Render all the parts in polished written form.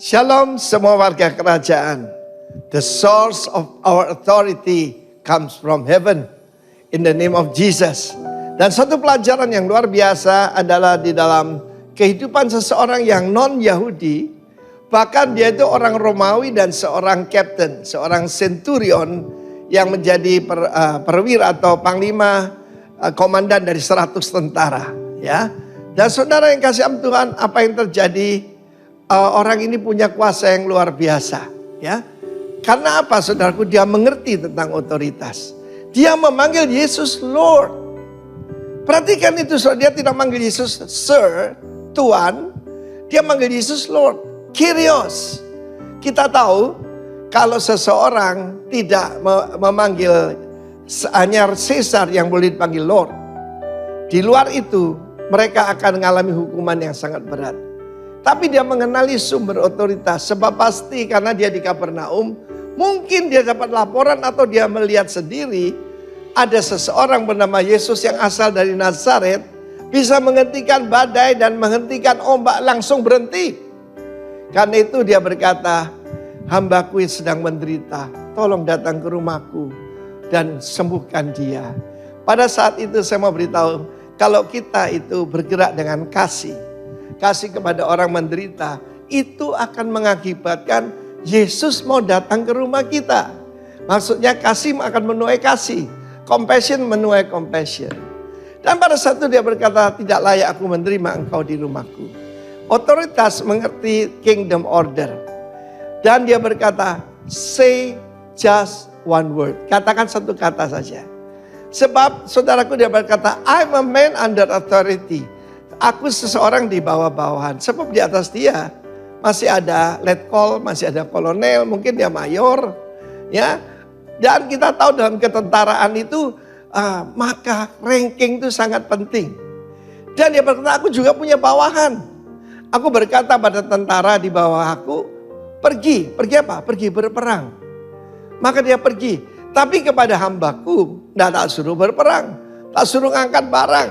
Shalom semua warga kerajaan. The source of our authority comes from heaven. In the name of Jesus. Dan satu pelajaran yang luar biasa adalah di dalam kehidupan seseorang yang non-Yahudi. Bahkan dia itu orang Romawi dan seorang captain, seorang centurion yang menjadi perwira atau panglima komandan dari 100 tentara. Ya. Dan saudara yang kasih Tuhan, apa yang terjadi? Orang ini punya kuasa yang luar biasa, ya. Karena apa, saudaraku? Dia mengerti tentang otoritas. Dia memanggil Yesus Lord. Perhatikan itu, saudara. Dia tidak manggil Yesus Sir, Tuan. Dia manggil Yesus Lord, Kyrios. Kita tahu kalau seseorang tidak memanggil hanya Caesar yang boleh dipanggil Lord. Di luar itu, mereka akan mengalami hukuman yang sangat berat. Tapi dia mengenali sumber otoritas. Sebab pasti karena dia di Kapernaum, mungkin dia dapat laporan atau dia melihat sendiri ada seseorang bernama Yesus yang asal dari Nazaret bisa menghentikan badai dan menghentikan ombak langsung berhenti. Karena itu dia berkata, hambaku yang sedang menderita, tolong datang ke rumahku dan sembuhkan dia. Pada saat itu saya mau beritahu, kalau kita itu bergerak dengan kasih kepada orang menderita, itu akan mengakibatkan Yesus mau datang ke rumah kita. Maksudnya kasih akan menuai kasih, compassion menuai compassion. Dan pada saat itu dia berkata, tidak layak aku menerima engkau di rumahku. Otoritas mengerti kingdom order. Dan dia berkata, say just one word. Katakan satu kata saja. Sebab saudaraku dia berkata, I'm a man under authority. Aku seseorang di bawah-bawahan. Sebab di atas dia masih ada letkol, masih ada kolonel, mungkin dia mayor, ya. Dan kita tahu dalam ketentaraan itu maka ranking itu sangat penting. Dan dia berkata, aku juga punya bawahan. Aku berkata pada tentara di bawah aku, pergi apa? Pergi berperang. Maka dia pergi. Tapi kepada hambaku, tak suruh berperang, tak suruh ngangkat barang.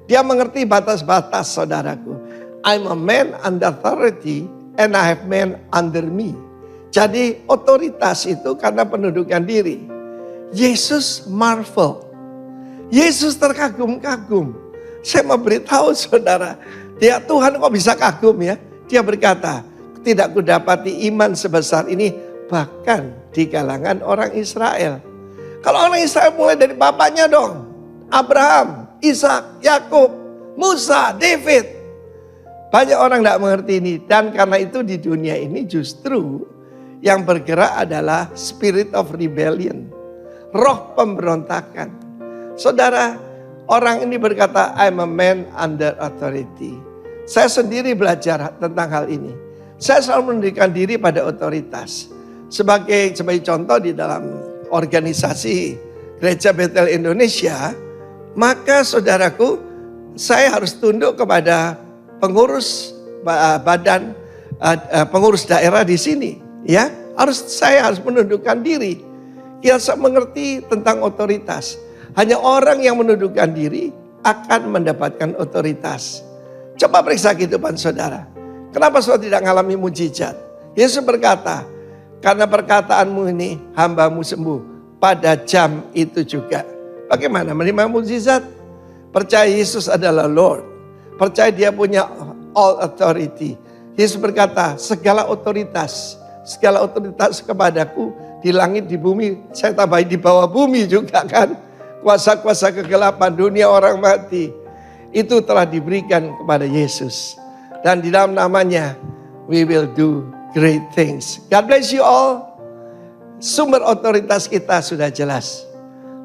Dia mengerti batas-batas, saudaraku. I'm a man under authority and I have men under me. Jadi otoritas itu karena pendudukan diri. Yesus marvel. Yesus terkagum-kagum. Saya mau beritahu saudara, dia Tuhan kok bisa kagum ya? Dia berkata, tidak kudapati iman sebesar ini bahkan di kalangan orang Israel. Kalau orang Israel mulai dari bapaknya dong. Abraham, Ishak, Yakub, Musa, David. Banyak orang tidak mengerti ini. Dan karena itu di dunia ini justru yang bergerak adalah spirit of rebellion. Roh pemberontakan. Saudara, orang ini berkata, I'm a man under authority. Saya sendiri belajar tentang hal ini. Saya selalu menundukkan diri pada otoritas. Sebagai contoh di dalam organisasi Gereja Betel Indonesia, maka saudaraku, saya harus tunduk kepada pengurus badan pengurus daerah di sini, ya. Saya harus menundukkan diri. Kita mengerti tentang otoritas. Hanya orang yang menundukkan diri akan mendapatkan otoritas. Coba periksa kehidupan saudara. Kenapa saudara tidak mengalami mujizat? Yesus berkata, karena perkataanmu ini hambamu sembuh pada jam itu juga. Bagaimana menerima mujizat? Percaya Yesus adalah Lord. Percaya dia punya all authority. Yesus berkata, segala otoritas kepadaku di langit, di bumi. Saya tambahin di bawah bumi juga kan. Kuasa-kuasa kegelapan dunia orang mati. Itu telah diberikan kepada Yesus. Dan di dalam namanya, we will do great things. God bless you all. Sumber otoritas kita sudah jelas.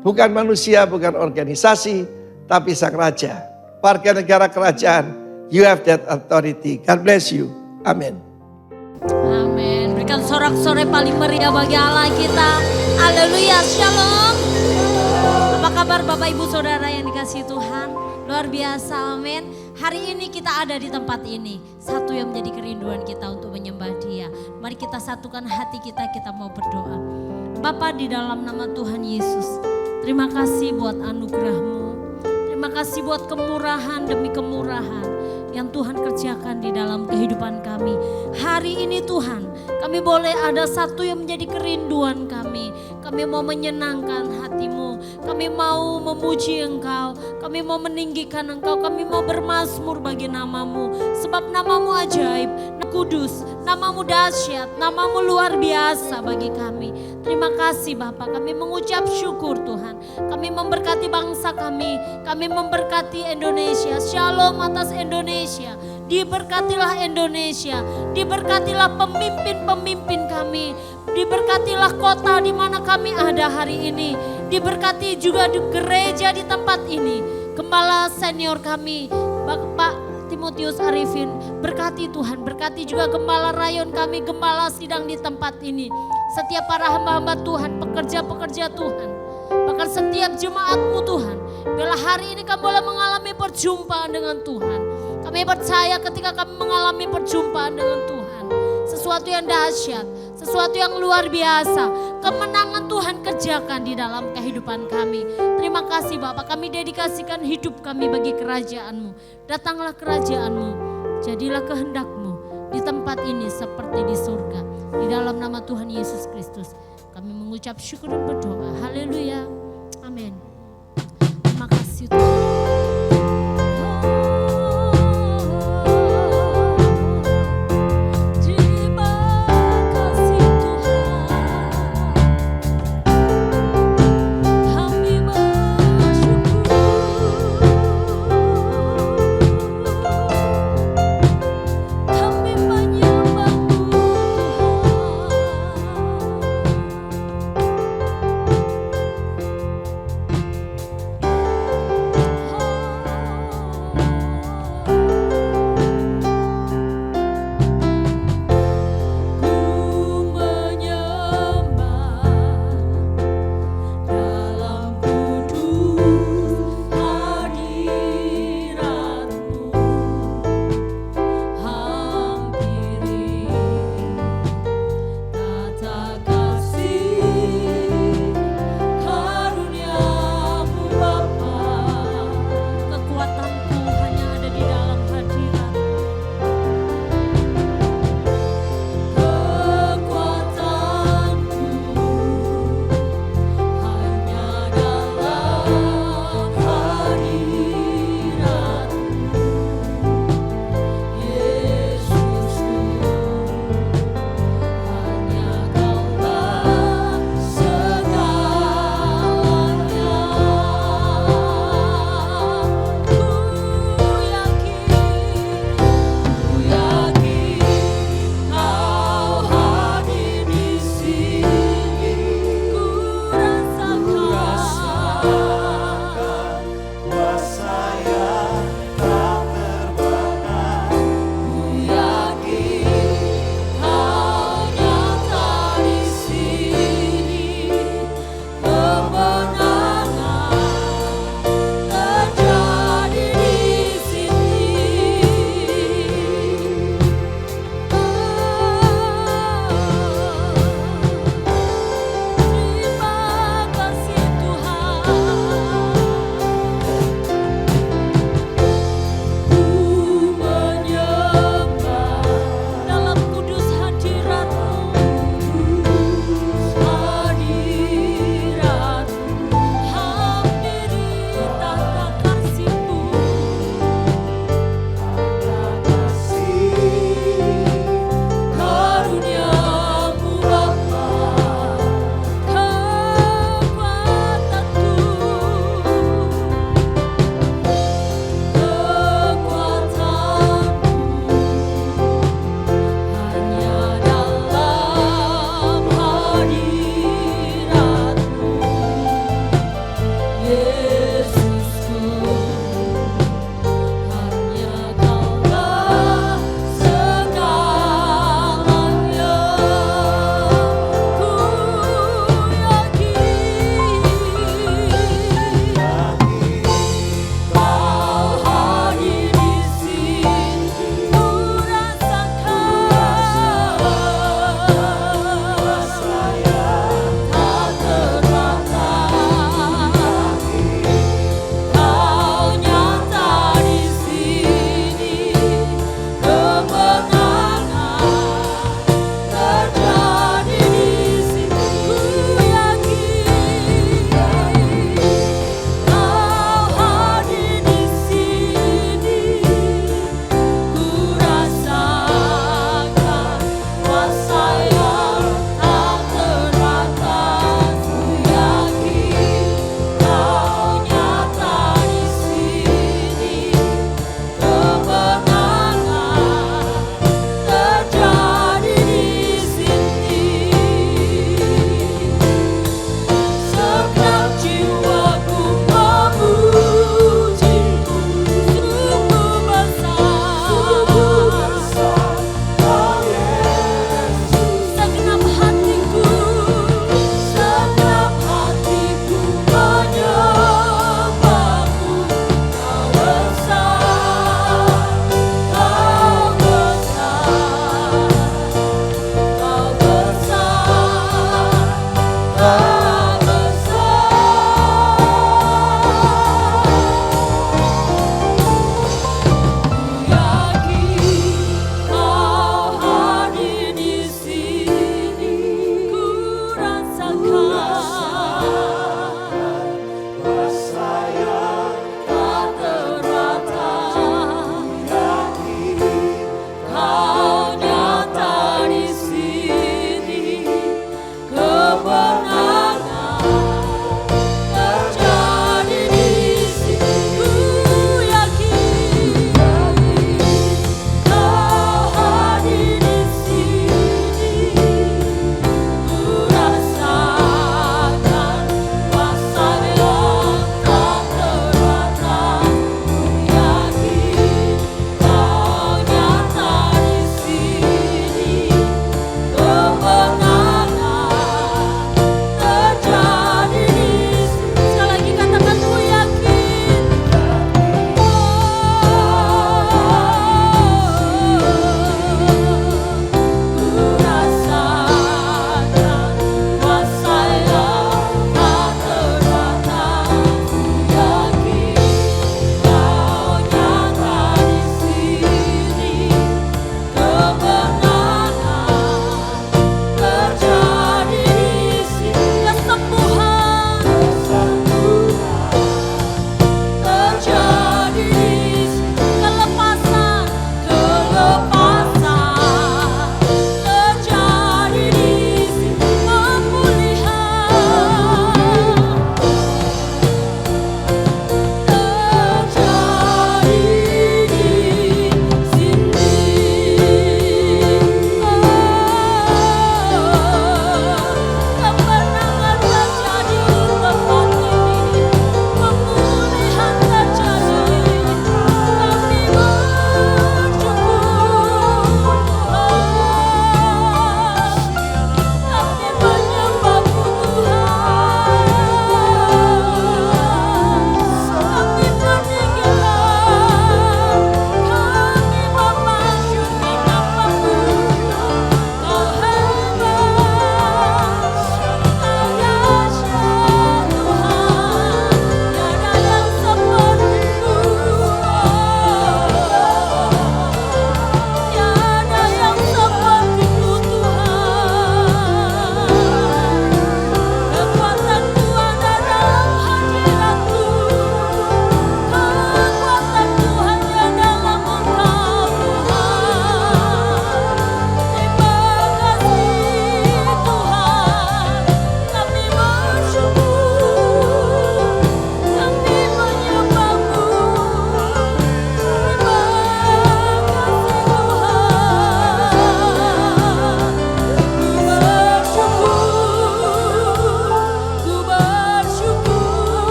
Bukan manusia, bukan organisasi, tapi Sang Raja. Warga negara kerajaan, you have that authority. God bless you. Amin. Amin. Berikan sorak-sorai paling meriah bagi Allah kita. Haleluya. Shalom. Apa kabar Bapak Ibu Saudara yang dikasihi Tuhan? Luar biasa. Amin. Hari ini kita ada di tempat ini. Satu yang menjadi kerinduan kita untuk menyembah Dia. Mari kita satukan hati kita mau berdoa. Bapa, di dalam nama Tuhan Yesus, terima kasih buat anugerah-Mu. Terima kasih buat kemurahan demi kemurahan yang Tuhan kerjakan di dalam kehidupan kami. Hari ini Tuhan, kami boleh ada satu yang menjadi kerinduan kami. Kami mau menyenangkan hati-Mu. Kami mau memuji Engkau. Kami mau meninggikan Engkau. Kami mau bermazmur bagi nama-Mu. Sebab nama-Mu ajaib, kudus, nama-Mu dahsyat, nama-Mu luar biasa bagi kami. Terima kasih Bapak, kami mengucap syukur Tuhan. Kami memberkati bangsa kami memberkati Indonesia. Shalom atas Indonesia. Diberkatilah Indonesia, diberkatilah pemimpin-pemimpin kami, diberkatilah kota di mana kami ada hari ini, diberkati juga di gereja di tempat ini. Gembala senior kami, Bapak Timotius Arifin, berkati Tuhan, berkati juga gembala rayon kami, gembala sidang di tempat ini. Setiap para hamba-hamba Tuhan, pekerja-pekerja Tuhan, bahkan setiap jemaat-Mu Tuhan, bila hari ini kami boleh mengalami perjumpaan dengan Tuhan. Kami percaya ketika kami mengalami perjumpaan dengan Tuhan, sesuatu yang dahsyat, sesuatu yang luar biasa, kemenangan Tuhan kerjakan di dalam kehidupan kami. Terima kasih Bapak, kami dedikasikan hidup kami bagi kerajaan-Mu. Datanglah kerajaan-Mu, jadilah kehendak-Mu di tempat ini seperti di surga. Di dalam nama Tuhan Yesus Kristus, kami mengucap syukur dan berdoa. Haleluya. Amin. Terima kasih Tuhan.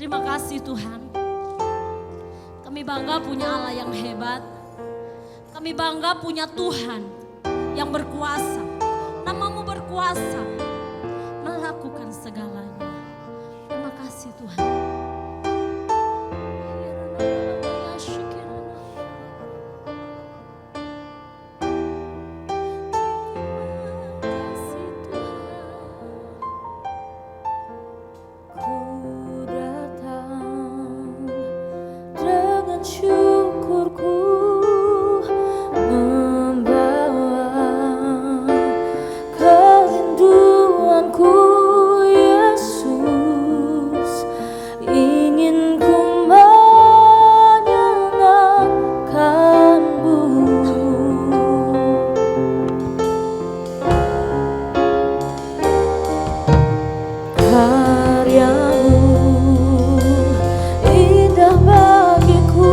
Terima kasih Tuhan. Kami bangga punya Allah yang hebat. Kami bangga punya Tuhan yang berkuasa. Namamu berkuasa melakukan segalanya. Terima kasih Tuhan. Syukurku membawa kerinduanku, Yesus, ingin ku menyenangkanmu. Karyamu indah bagiku,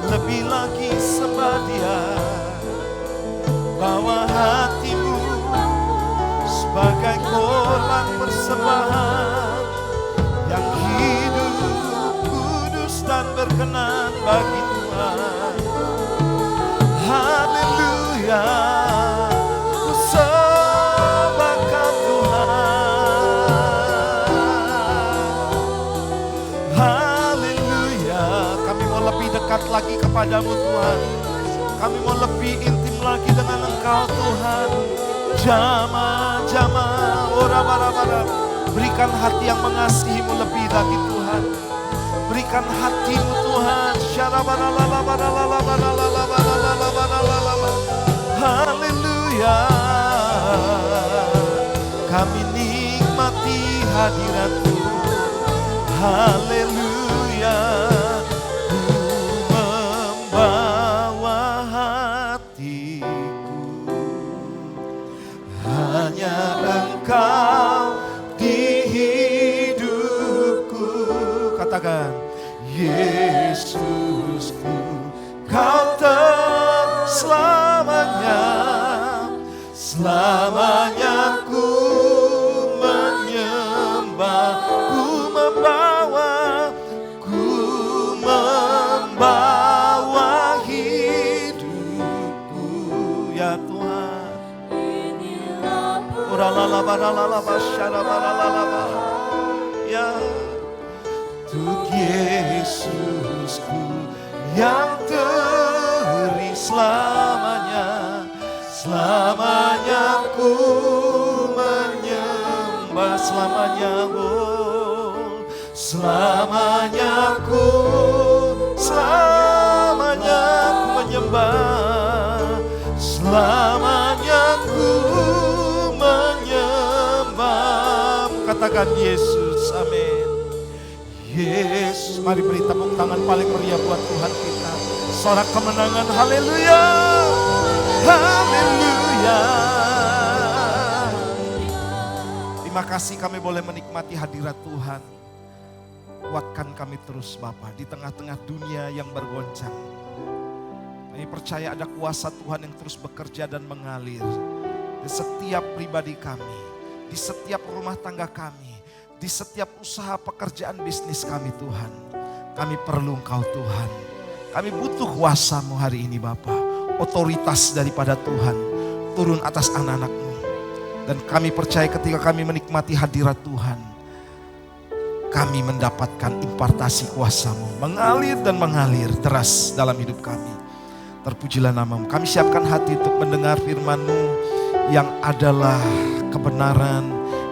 Lebih lagi sembah Dia, bawa hatimu sebagai korban persembahan yang hidup, kudus dan berkenan bagi Tuhan. Haleluya, ku sembah Kau Tuhan. Haleluya, kami mau lebih dekat lagi kepadamu Tuhan. Kami mau lebih intim lagi dengan Engkau Tuhan. Jama, ora-bara-bara. Berikan hati yang mengasihimu lebih lagi Tuhan. Berikan hatimu Tuhan. Haleluya. Kami nikmati hadirat-Mu. Haleluya. Ku membawa hatiku. Hanya Engkau di hidupku. Katakan, Yesusku, Kau selamanya, selamanya ku menyembah, ku membawa hidupku, ya Tuhan. Ya, untuk Yesusku yang teri selamanya, selamanya ku menyembah, selamanya, oh, selamanya ku menyembah, selamanya ku menyembah. Katakan Yesus, amin. Yesus, mari beri tepuk tangan paling meriah buat Tuhan kita. Sorak kemenangan, haleluya, haleluya. Terima kasih kami boleh menikmati hadirat Tuhan. Kuatkan kami terus Bapa di tengah-tengah dunia yang bergoncang. Kami percaya ada kuasa Tuhan yang terus bekerja dan mengalir di setiap pribadi kami, di setiap rumah tangga kami, di setiap usaha pekerjaan bisnis kami Tuhan. Kami perlu Engkau Tuhan. Kami butuh kuasa-Mu hari ini Bapa. Otoritas daripada Tuhan turun atas anak-anak-Mu. Dan kami percaya ketika kami menikmati hadirat Tuhan, kami mendapatkan impartasi kuasa-Mu. Mengalir dan mengalir deras dalam hidup kami. Terpujilah nama-Mu. Kami siapkan hati untuk mendengar firman-Mu yang adalah kebenaran,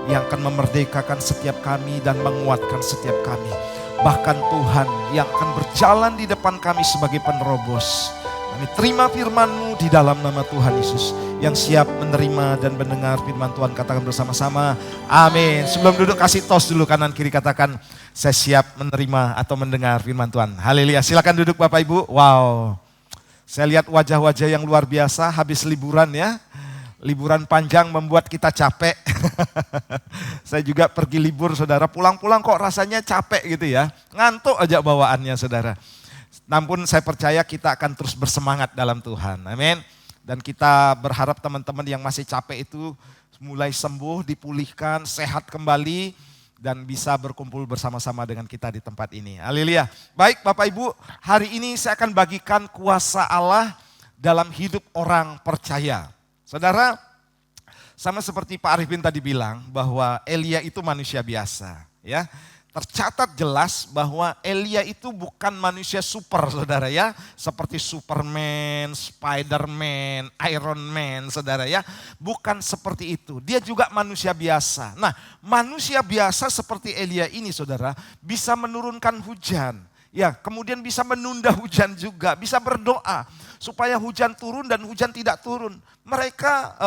yang akan memerdekakan setiap kami dan menguatkan setiap kami. Bahkan Tuhan yang akan berjalan di depan kami sebagai penerobos. Kami terima firman-Mu di dalam nama Tuhan Yesus. Yang siap menerima dan mendengar firman Tuhan, katakan bersama-sama, amin. Sebelum duduk kasih tos dulu kanan kiri, katakan saya siap menerima atau mendengar firman Tuhan. Haleluya, silakan duduk Bapak Ibu. Wow, saya lihat wajah-wajah yang luar biasa habis liburan ya. Liburan panjang membuat kita capek. Saya juga pergi libur saudara, pulang-pulang kok rasanya capek gitu ya. Ngantuk aja bawaannya saudara. Namun saya percaya kita akan terus bersemangat dalam Tuhan. Amin. Dan kita berharap teman-teman yang masih capek itu mulai sembuh, dipulihkan, sehat kembali. Dan bisa berkumpul bersama-sama dengan kita di tempat ini. Haleluya. Baik Bapak Ibu, hari ini saya akan bagikan kuasa Allah dalam hidup orang percaya. Saudara, sama seperti Pak Arifin tadi bilang bahwa Elia itu manusia biasa, ya. Tercatat jelas bahwa Elia itu bukan manusia super, saudara ya, seperti Superman, Spiderman, Iron Man, saudara ya. Bukan seperti itu. Dia juga manusia biasa. Nah, manusia biasa seperti Elia ini, saudara, bisa menurunkan hujan. Ya, kemudian bisa menunda hujan juga, bisa berdoa supaya hujan turun dan hujan tidak turun. Mereka,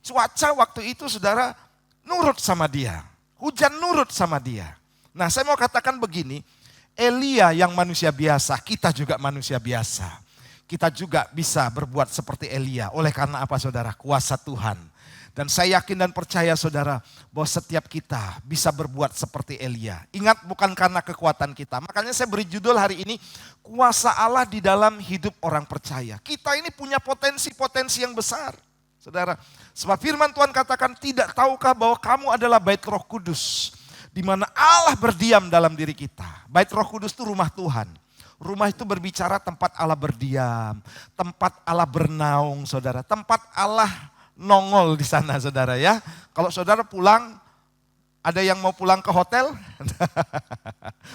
cuaca waktu itu saudara nurut sama dia. Hujan nurut sama dia. Nah saya mau katakan begini, Elia yang manusia biasa, kita juga manusia biasa. Kita juga bisa berbuat seperti Elia. Oleh karena apa saudara? Kuasa Tuhan. Dan saya yakin dan percaya saudara bahwa setiap kita bisa berbuat seperti Elia. Ingat, bukan karena kekuatan kita. Makanya saya beri judul hari ini, kuasa Allah di dalam hidup orang percaya. Kita ini punya potensi-potensi yang besar. Saudara, sebab firman Tuhan katakan, tidak tahukah bahwa kamu adalah bait Roh Kudus, di mana Allah berdiam dalam diri kita. Bait Roh Kudus itu rumah Tuhan. Rumah itu berbicara tempat Allah berdiam, tempat Allah bernaung, saudara. Tempat Allah nongol di sana, saudara ya. Kalau saudara pulang, ada yang mau pulang ke hotel?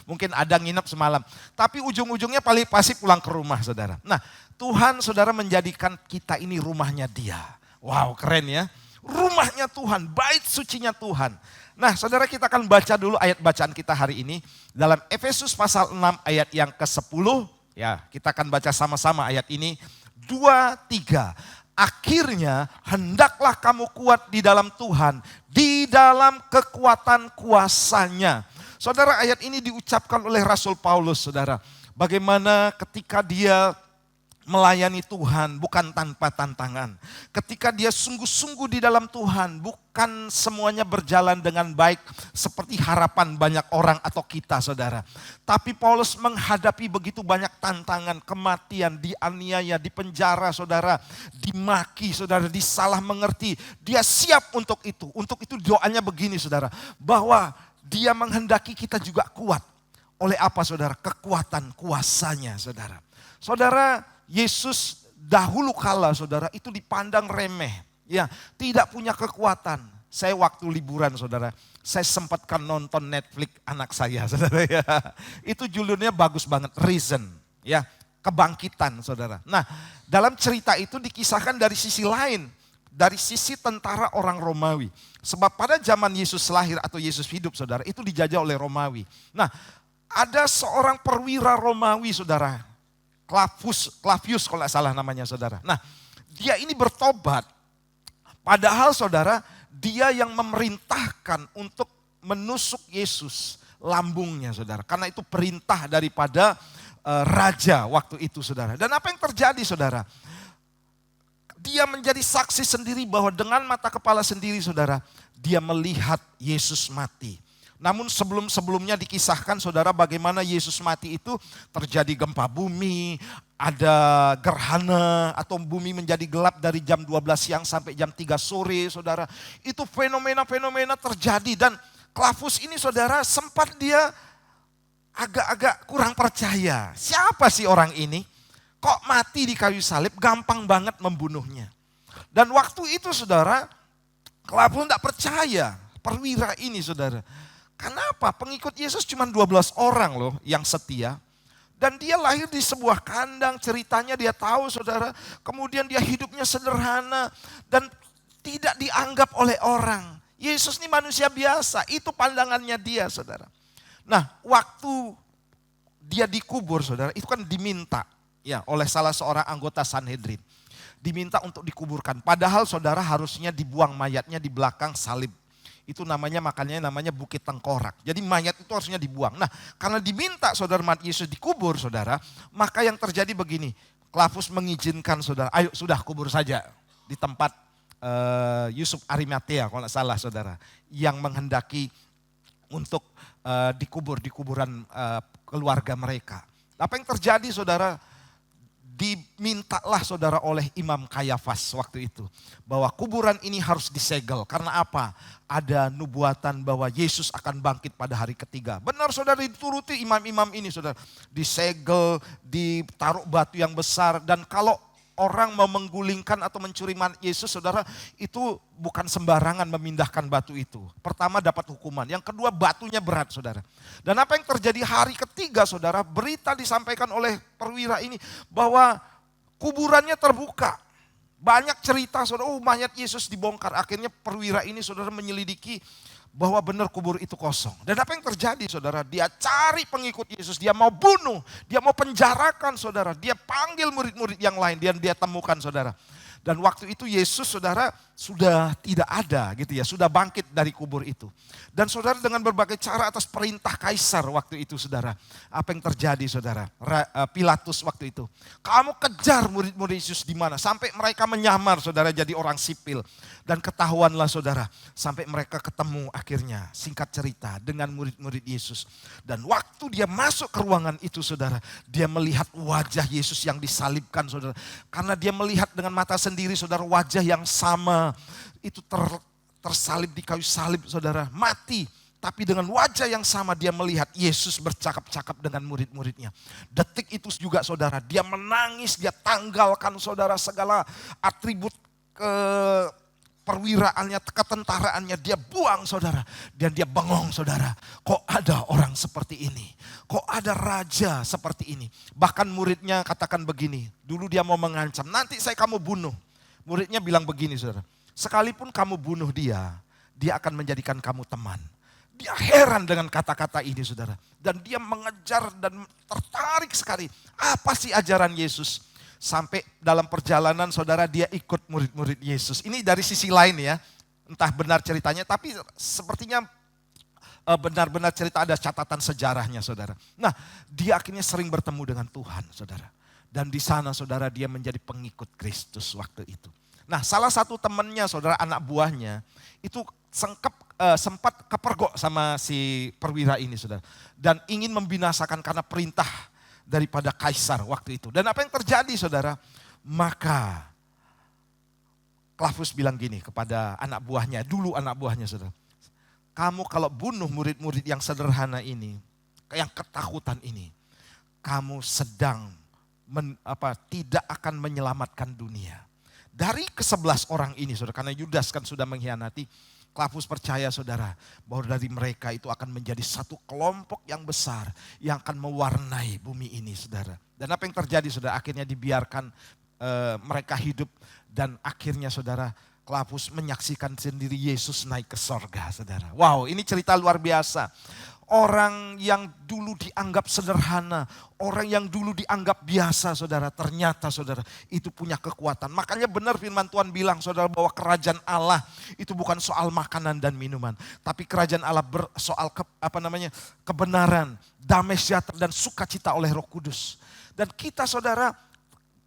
Mungkin ada nginep semalam. Tapi ujung-ujungnya pasti pulang ke rumah, saudara. Nah, Tuhan, saudara, menjadikan kita ini rumahnya Dia. Wow, keren ya. Rumahnya Tuhan, bait sucinya Tuhan. Nah, saudara, kita akan baca dulu ayat bacaan kita hari ini. Dalam Efesus pasal 6 ayat yang ke-10. Ya, kita akan baca sama-sama ayat ini. 2, 3. Akhirnya hendaklah kamu kuat di dalam Tuhan, di dalam kekuatan kuasa-Nya. Saudara, ayat ini diucapkan oleh Rasul Paulus, saudara. Bagaimana ketika dia melayani Tuhan bukan tanpa tantangan. Ketika dia sungguh-sungguh di dalam Tuhan, bukan semuanya berjalan dengan baik seperti harapan banyak orang atau kita, saudara. Tapi Paulus menghadapi begitu banyak tantangan, kematian, dianiaya, dipenjara, saudara, dimaki, saudara, disalah mengerti. Dia siap untuk itu. Untuk itu doanya begini, saudara, bahwa dia menghendaki kita juga kuat. Oleh apa, saudara? Kekuatan kuasanya, saudara. Saudara, Yesus dahulu kala, saudara, itu dipandang remeh. Ya, tidak punya kekuatan. Saya waktu liburan, saudara, saya sempatkan nonton Netflix anak saya, saudara ya. Itu judulnya bagus banget, Risen, ya, kebangkitan, saudara. Nah, dalam cerita itu dikisahkan dari sisi lain, dari sisi tentara orang Romawi. Sebab pada zaman Yesus lahir atau Yesus hidup, saudara, itu dijajah oleh Romawi. Nah, ada seorang perwira Romawi, saudara, Clavius kalau tidak salah namanya, saudara. Nah, dia ini bertobat. Padahal, saudara, dia yang memerintahkan untuk menusuk Yesus lambungnya, saudara. Karena itu perintah daripada raja waktu itu, saudara. Dan apa yang terjadi, saudara? Dia menjadi saksi sendiri bahwa dengan mata kepala sendiri, saudara, dia melihat Yesus mati. Namun sebelum-sebelumnya dikisahkan, saudara, bagaimana Yesus mati itu terjadi gempa bumi, ada gerhana atau bumi menjadi gelap dari jam 12 siang sampai jam 3 sore, saudara. Itu fenomena-fenomena terjadi dan Clavius ini, saudara, sempat dia agak-agak kurang percaya. Siapa sih orang ini? Kok mati di kayu salib, gampang banget membunuhnya. Dan waktu itu, saudara, Clavius tidak percaya perwira ini, saudara. Kenapa? Pengikut Yesus cuma 12 orang loh yang setia. Dan dia lahir di sebuah kandang, ceritanya dia tahu, saudara. Kemudian dia hidupnya sederhana dan tidak dianggap oleh orang. Yesus ini manusia biasa, itu pandangannya dia, saudara. Nah, waktu dia dikubur, saudara, itu kan diminta ya oleh salah seorang anggota Sanhedrin. Diminta untuk dikuburkan. Padahal, saudara, harusnya dibuang mayatnya di belakang salib. Itu makanya namanya Bukit Tengkorak. Jadi mayat itu harusnya dibuang. Nah, karena diminta saudara mati Yesus dikubur, saudara, maka yang terjadi begini. Clavius mengizinkan, saudara, ayo sudah kubur saja di tempat Yusuf Arimatea kalau tidak salah, saudara, yang menghendaki untuk dikubur di kuburan keluarga mereka. Apa yang terjadi, saudara? Dimintalah, saudara, oleh Imam Kayafas waktu itu bahwa kuburan ini harus disegel. Karena apa? Ada nubuatan bahwa Yesus akan bangkit pada hari ketiga. Benar, saudara, dituruti imam-imam ini, saudara. Disegel, ditaruh batu yang besar. Dan kalau orang mau menggulingkan atau mencuri mayat Yesus, saudara, itu bukan sembarangan memindahkan batu itu. Pertama dapat hukuman, yang kedua batunya berat, saudara. Dan apa yang terjadi hari ketiga, saudara, berita disampaikan oleh perwira ini bahwa kuburannya terbuka. Banyak cerita, saudara, mayat Yesus dibongkar. Akhirnya perwira ini, saudara, menyelidiki bahwa benar kubur itu kosong. Dan apa yang terjadi, saudara? Dia cari pengikut Yesus, dia mau bunuh, dia mau penjarakan, saudara. Dia panggil murid-murid yang lain, dia temukan, saudara. Dan waktu itu Yesus, saudara, sudah tidak ada gitu ya, sudah bangkit dari kubur itu. Dan saudara dengan berbagai cara atas perintah kaisar waktu itu saudara. Apa yang terjadi saudara? Pilatus waktu itu. Kamu kejar murid-murid Yesus di mana? Sampai mereka menyamar saudara jadi orang sipil. Dan ketahuanlah saudara, sampai mereka ketemu akhirnya, singkat cerita, dengan murid-murid Yesus. Dan waktu dia masuk ke ruangan itu saudara, dia melihat wajah Yesus yang disalibkan saudara. Karena dia melihat dengan mata sendiri saudara, wajah yang sama itu tersalib di kayu salib saudara, mati. Tapi dengan wajah yang sama dia melihat Yesus bercakap-cakap dengan murid-muridnya. Detik itu juga saudara, dia menangis, dia tanggalkan saudara segala atribut perwiraannya, ketentaraannya dia buang saudara. Dan dia bengong saudara, kok ada orang seperti ini? Kok ada raja seperti ini? Bahkan muridnya katakan begini, dulu dia mau mengancam, nanti saya kamu bunuh. Muridnya bilang begini saudara, sekalipun kamu bunuh dia, dia akan menjadikan kamu teman. Dia heran dengan kata-kata ini saudara. Dan dia mengejar dan tertarik sekali. Apa sih ajaran Yesus? Sampai dalam perjalanan saudara dia ikut murid-murid Yesus. Ini dari sisi lain ya. Entah benar ceritanya tapi sepertinya benar-benar cerita, ada catatan sejarahnya saudara. Nah dia akhirnya sering bertemu dengan Tuhan saudara. Dan di sana saudara dia menjadi pengikut Kristus waktu itu. Nah salah satu temannya saudara, anak buahnya itu sempat kepergok sama si perwira ini saudara. Dan ingin membinasakan karena perintah daripada kaisar waktu itu. Dan apa yang terjadi saudara? Maka Klavus bilang gini kepada anak buahnya, dulu anak buahnya saudara. Kamu kalau bunuh murid-murid yang sederhana ini, yang ketakutan ini, kamu sedang tidak akan menyelamatkan dunia. Dari ke-11 orang ini saudara, karena Yudas kan sudah mengkhianati, Klavus percaya saudara, bahwa dari mereka itu akan menjadi satu kelompok yang besar yang akan mewarnai bumi ini saudara. Dan apa yang terjadi saudara, akhirnya dibiarkan mereka hidup dan akhirnya saudara, Klavus menyaksikan sendiri Yesus naik ke sorga saudara. Wow, ini cerita luar biasa. Orang yang dulu dianggap sederhana, orang yang dulu dianggap biasa saudara, ternyata saudara itu punya kekuatan. Makanya benar firman Tuhan bilang saudara bahwa kerajaan Allah itu bukan soal makanan dan minuman. Tapi kerajaan Allah soal kebenaran, damai sejahtera dan sukacita oleh Roh Kudus. Dan kita saudara,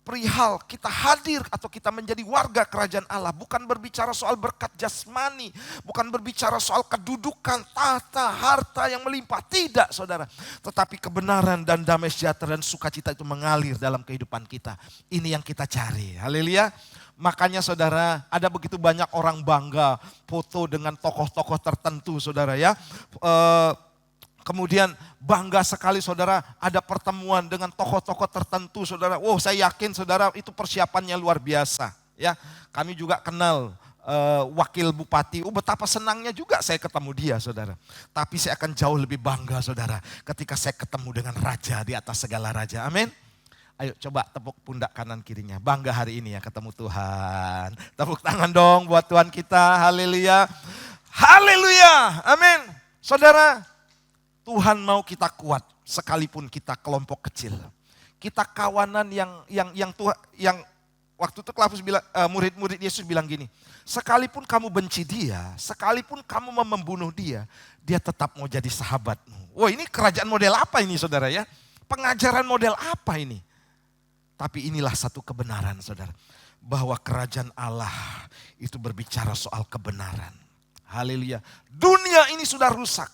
perihal kita hadir atau kita menjadi warga kerajaan Allah bukan berbicara soal berkat jasmani, bukan berbicara soal kedudukan, tahta, harta yang melimpah, tidak saudara. Tetapi kebenaran dan damai sejahtera dan sukacita itu mengalir dalam kehidupan kita. Ini yang kita cari. Haleluya. Makanya saudara, ada begitu banyak orang bangga foto dengan tokoh-tokoh tertentu saudara ya. Kemudian bangga sekali saudara ada pertemuan dengan tokoh-tokoh tertentu saudara. Wow, saya yakin saudara itu persiapannya luar biasa ya. Kami juga kenal wakil bupati. Betapa senangnya juga saya ketemu dia saudara. Tapi saya akan jauh lebih bangga saudara ketika saya ketemu dengan raja di atas segala raja. Amin. Ayo coba tepuk pundak kanan kirinya. Bangga hari ini ya ketemu Tuhan. Tepuk tangan dong buat Tuhan kita. Haleluya. Haleluya. Amin. Saudara, Tuhan mau kita kuat sekalipun kita kelompok kecil. Kita kawanan yang waktu itu Klavus bilang, murid-murid Yesus bilang gini, sekalipun kamu benci dia, sekalipun kamu mau membunuh dia, dia tetap mau jadi sahabatmu. Wah, ini kerajaan model apa ini saudara ya? Pengajaran model apa ini? Tapi inilah satu kebenaran saudara, bahwa kerajaan Allah itu berbicara soal kebenaran. Haleluya. Dunia ini sudah rusak.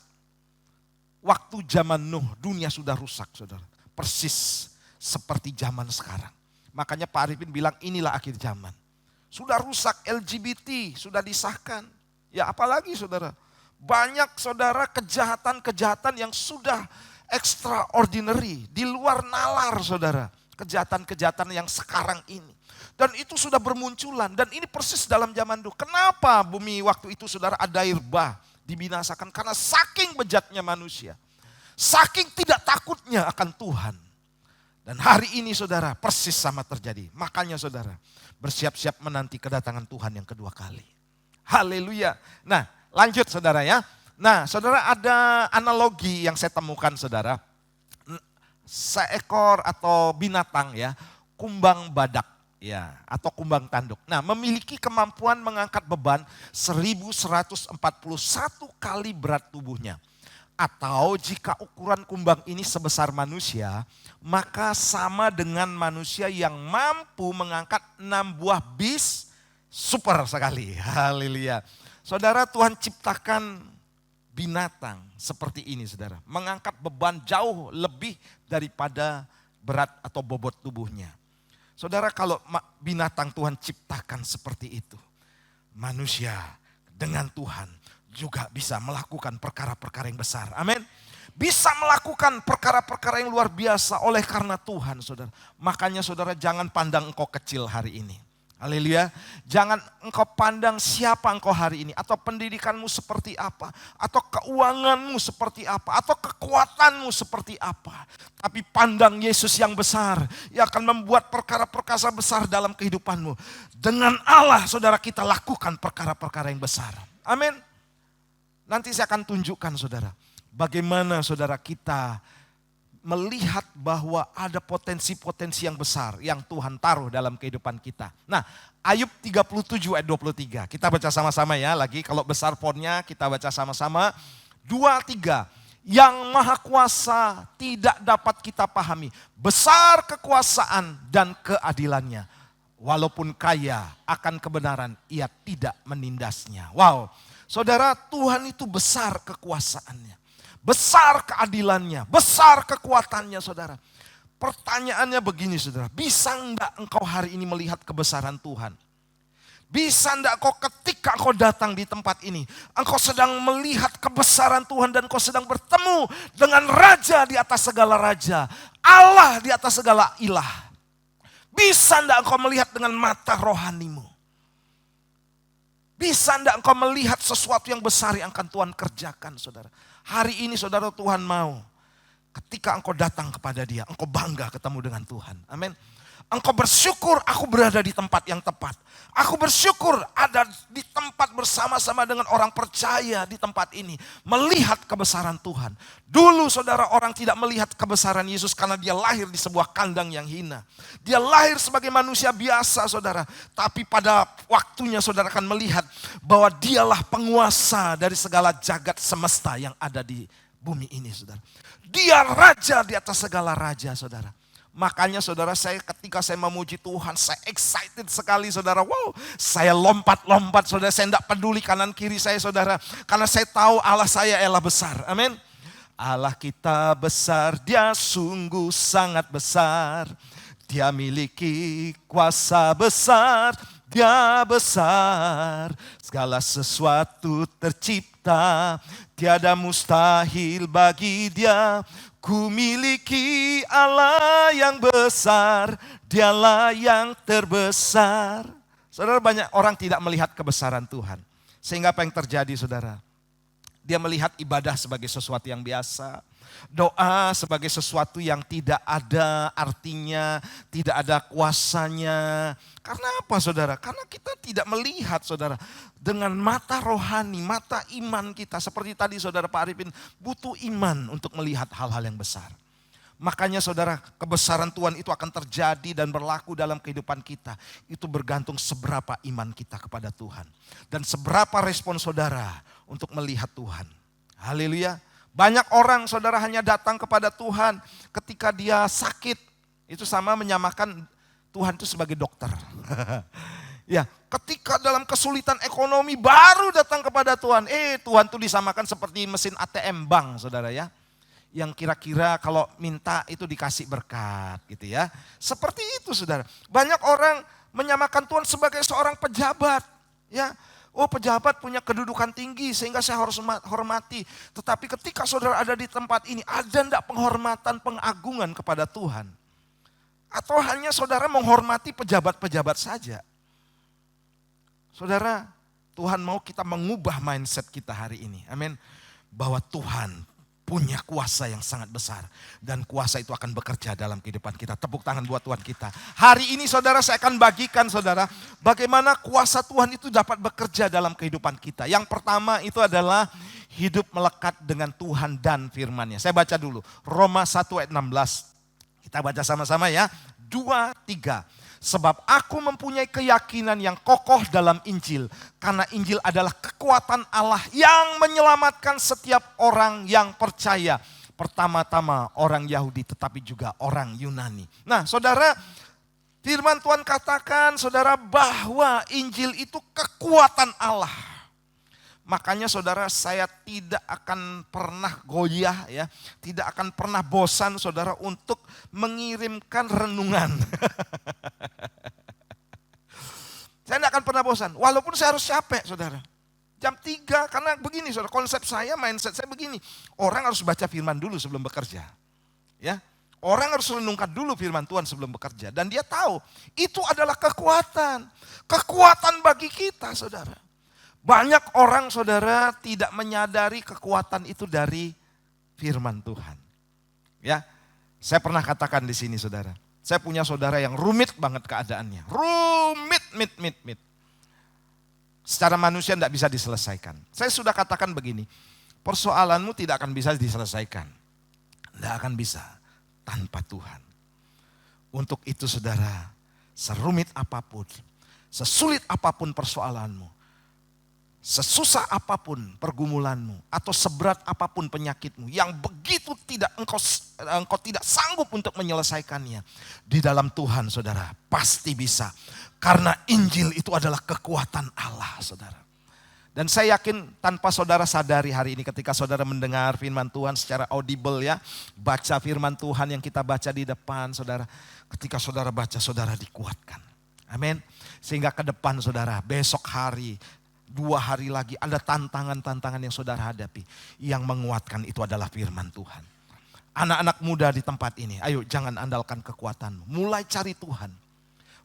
Waktu zaman Nuh, dunia sudah rusak saudara. Persis seperti zaman sekarang. Makanya Pak Arifin bilang inilah akhir zaman. Sudah rusak, LGBT sudah disahkan. Ya apalagi saudara. Banyak saudara kejahatan-kejahatan yang sudah extraordinary. Di luar nalar saudara. Kejahatan-kejahatan yang sekarang ini. Dan itu sudah bermunculan. Dan ini persis dalam zaman Nuh. Kenapa bumi waktu itu saudara ada air bah? Dibinasakan karena saking bejatnya manusia. Saking tidak takutnya akan Tuhan. Dan hari ini saudara persis sama terjadi. Makanya saudara bersiap-siap menanti kedatangan Tuhan yang kedua kali. Haleluya. Nah lanjut saudara ya. Nah saudara ada analogi yang saya temukan saudara. Seekor atau binatang ya, kumbang badak. Ya, atau kumbang tanduk. Nah, memiliki kemampuan mengangkat beban 1141 kali berat tubuhnya. Atau jika ukuran kumbang ini sebesar manusia, maka sama dengan manusia yang mampu mengangkat 6 buah bis super sekali. Haleluya. Saudara, Tuhan ciptakan binatang seperti ini, saudara. Mengangkat beban jauh lebih daripada berat atau bobot tubuhnya. Saudara, kalau binatang Tuhan ciptakan seperti itu, manusia dengan Tuhan juga bisa melakukan perkara-perkara yang besar. Amin. Bisa melakukan perkara-perkara yang luar biasa oleh karena Tuhan, saudara. Makanya saudara, jangan pandang engkau kecil hari ini. Haleluya. Jangan engkau pandang siapa engkau hari ini, atau pendidikanmu seperti apa, atau keuanganmu seperti apa, atau kekuatanmu seperti apa. Tapi pandang Yesus yang besar, yang akan membuat perkara-perkara besar dalam kehidupanmu. Dengan Allah, saudara, kita lakukan perkara-perkara yang besar. Amin. Nanti saya akan tunjukkan, saudara, bagaimana saudara kita melihat bahwa ada potensi-potensi yang besar yang Tuhan taruh dalam kehidupan kita. Nah, Ayub 37 ayat 23. Kita baca sama-sama ya, lagi kalau besar fontnya kita baca sama-sama. 2, 3. Yang maha kuasa tidak dapat kita pahami. Besar kekuasaan dan keadilannya. Walaupun kaya akan kebenaran, ia tidak menindasnya. Wow, saudara, Tuhan itu besar kekuasaannya. Besar keadilannya, besar kekuatannya, saudara. Pertanyaannya begini, saudara. Bisa enggak engkau hari ini melihat kebesaran Tuhan? Bisa enggak engkau ketika engkau datang di tempat ini, engkau sedang melihat kebesaran Tuhan dan engkau sedang bertemu dengan Raja di atas segala raja, Allah di atas segala ilah. Bisa enggak engkau melihat dengan mata rohanimu? Bisa enggak engkau melihat sesuatu yang besar yang akan Tuhan kerjakan, saudara? Hari ini saudara, Tuhan mau ketika engkau datang kepada Dia, engkau bangga ketemu dengan Tuhan. Amin. Engkau bersyukur aku berada di tempat yang tepat. Aku bersyukur ada di tempat bersama-sama dengan orang percaya di tempat ini. Melihat kebesaran Tuhan. Dulu saudara, orang tidak melihat kebesaran Yesus karena Dia lahir di sebuah kandang yang hina. Dia lahir sebagai manusia biasa, saudara. Tapi pada waktunya saudara akan melihat bahwa Dialah penguasa dari segala jagat semesta yang ada di bumi ini, saudara. Dia raja di atas segala raja, saudara. Makanya saudara, saya ketika saya memuji Tuhan, saya excited sekali, saudara. Wow, saya lompat-lompat, saudara. Saya tidak peduli kanan kiri saya, saudara. Karena saya tahu Allah saya ialah besar. Amin. Allah kita besar, Dia sungguh sangat besar. Dia miliki kuasa besar, Dia besar. Segala sesuatu tercipta, tiada mustahil bagi Dia. Ku miliki Allah yang besar, Dialah yang terbesar. Saudara, banyak orang tidak melihat kebesaran Tuhan. Sehingga apa yang terjadi, saudara? Dia melihat ibadah sebagai sesuatu yang biasa. Doa sebagai sesuatu yang tidak ada artinya, tidak ada kuasanya. Karena apa, saudara? Karena kita tidak melihat, saudara, dengan mata rohani, mata iman kita. Seperti tadi saudara Pak Arifin, butuh iman untuk melihat hal-hal yang besar. Makanya saudara, kebesaran Tuhan itu akan terjadi dan berlaku dalam kehidupan kita. Itu bergantung seberapa iman kita kepada Tuhan. Dan seberapa respon saudara untuk melihat Tuhan. Haleluya. Banyak orang saudara hanya datang kepada Tuhan ketika dia sakit. Itu sama menyamakan Tuhan itu sebagai dokter. Ya, ketika dalam kesulitan ekonomi baru datang kepada Tuhan. Tuhan itu disamakan seperti mesin ATM bank, saudara ya. Yang kira-kira kalau minta itu dikasih berkat gitu ya. Seperti itu, saudara. Banyak orang menyamakan Tuhan sebagai seorang pejabat. Ya, oh pejabat punya kedudukan tinggi sehingga saya harus hormati. Tetapi ketika saudara ada di tempat ini, ada enggak penghormatan, pengagungan kepada Tuhan? Atau hanya saudara menghormati pejabat-pejabat saja? Saudara, Tuhan mau kita mengubah mindset kita hari ini. Amin. Bahwa Tuhan punya kuasa yang sangat besar. Dan kuasa itu akan bekerja dalam kehidupan kita. Tepuk tangan buat Tuhan kita. Hari ini saudara, saya akan bagikan saudara, bagaimana kuasa Tuhan itu dapat bekerja dalam kehidupan kita. Yang pertama itu adalah hidup melekat dengan Tuhan dan firman-Nya. Saya baca dulu, Roma 1 ayat 16. Kita baca sama-sama ya, 2, 3. Sebab aku mempunyai keyakinan yang kokoh dalam Injil. Karena Injil adalah kekuatan Allah yang menyelamatkan setiap orang yang percaya. Pertama-tama orang Yahudi tetapi juga orang Yunani. Nah saudara, firman Tuhan katakan saudara bahwa Injil itu kekuatan Allah. Makanya saudara, saya tidak akan pernah goyah ya, tidak akan pernah bosan saudara untuk mengirimkan renungan. Saya tidak akan pernah bosan, walaupun saya harus capek saudara. Jam 3, karena begini saudara, konsep saya, mindset saya begini. Orang harus baca firman dulu sebelum bekerja. Ya, orang harus renungkan dulu firman Tuhan sebelum bekerja. Dan dia tahu, itu adalah kekuatan. Kekuatan bagi kita saudara. Banyak orang saudara tidak menyadari kekuatan itu dari firman Tuhan. Ya, saya pernah katakan di sini saudara. Saya punya saudara yang rumit banget keadaannya. Rumit. Secara manusia tidak bisa diselesaikan. Saya sudah katakan begini, persoalanmu tidak akan bisa diselesaikan. Tidak akan bisa tanpa Tuhan. Untuk itu saudara, serumit apapun, sesulit apapun persoalanmu, sesusah apapun pergumulanmu atau seberat apapun penyakitmu yang begitu tidak engkau tidak sanggup untuk menyelesaikannya, di dalam Tuhan saudara pasti bisa, karena Injil itu adalah kekuatan Allah saudara. Dan saya yakin tanpa saudara sadari hari ini ketika saudara mendengar firman Tuhan secara audible ya, baca firman Tuhan yang kita baca di depan saudara, ketika saudara baca saudara dikuatkan. Amin. Sehingga ke depan saudara, besok hari, 2 hari lagi ada tantangan-tantangan yang saudara hadapi. Yang menguatkan itu adalah firman Tuhan. Anak-anak muda di tempat ini, ayo jangan andalkan kekuatanmu. Mulai cari Tuhan.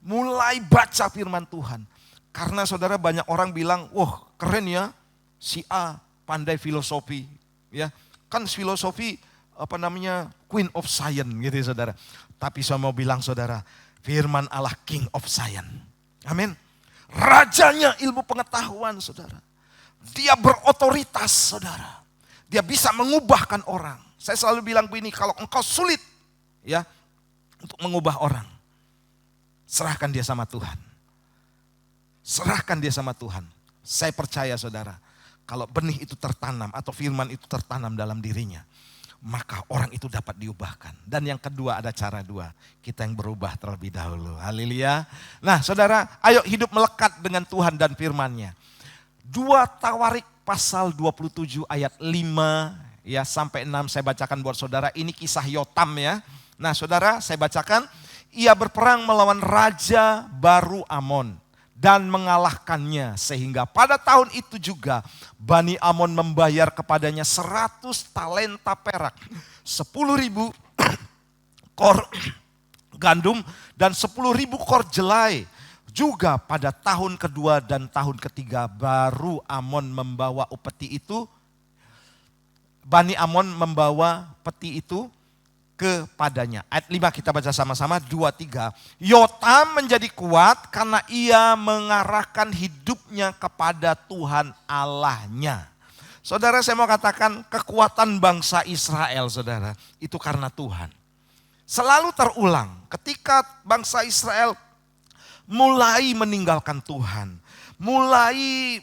Mulai baca firman Tuhan. Karena saudara, banyak orang bilang, wah keren ya si A pandai filosofi. Ya, kan filosofi Queen of Science gitu ya saudara. Tapi saya mau bilang saudara, firman Allah King of Science. Amin. Rajanya ilmu pengetahuan saudara. Dia berotoritas saudara. Dia bisa mengubahkan orang. Saya selalu bilang begini, kalau engkau sulit ya untuk mengubah orang, serahkan dia sama Tuhan. Serahkan dia sama Tuhan. Saya percaya saudara, kalau benih itu tertanam atau firman itu tertanam dalam dirinya, maka orang itu dapat diubahkan. Dan yang kedua ada cara 2. Kita yang berubah terlebih dahulu. Haleluya. Nah saudara, ayo hidup melekat dengan Tuhan dan firman-Nya. 2 Tawarik pasal 27 ayat 5 ya sampai 6 saya bacakan buat saudara. Ini kisah Yotam ya. Nah saudara, saya bacakan. Ia berperang melawan Raja Baru Amon dan mengalahkannya, sehingga pada tahun itu juga Bani Amon membayar kepadanya 100 talenta perak, 10.000 kor gandum dan 10.000 kor jelai. Juga pada tahun kedua dan tahun ketiga baru Amon membawa upeti itu, Bani Amon membawa peti itu kepadanya. Ayat 5 kita baca sama-sama, 2-3. Yotam menjadi kuat karena ia mengarahkan hidupnya kepada Tuhan Allahnya. Saudara, saya mau katakan kekuatan bangsa Israel saudara, itu karena Tuhan. Selalu terulang ketika bangsa Israel mulai meninggalkan Tuhan, mulai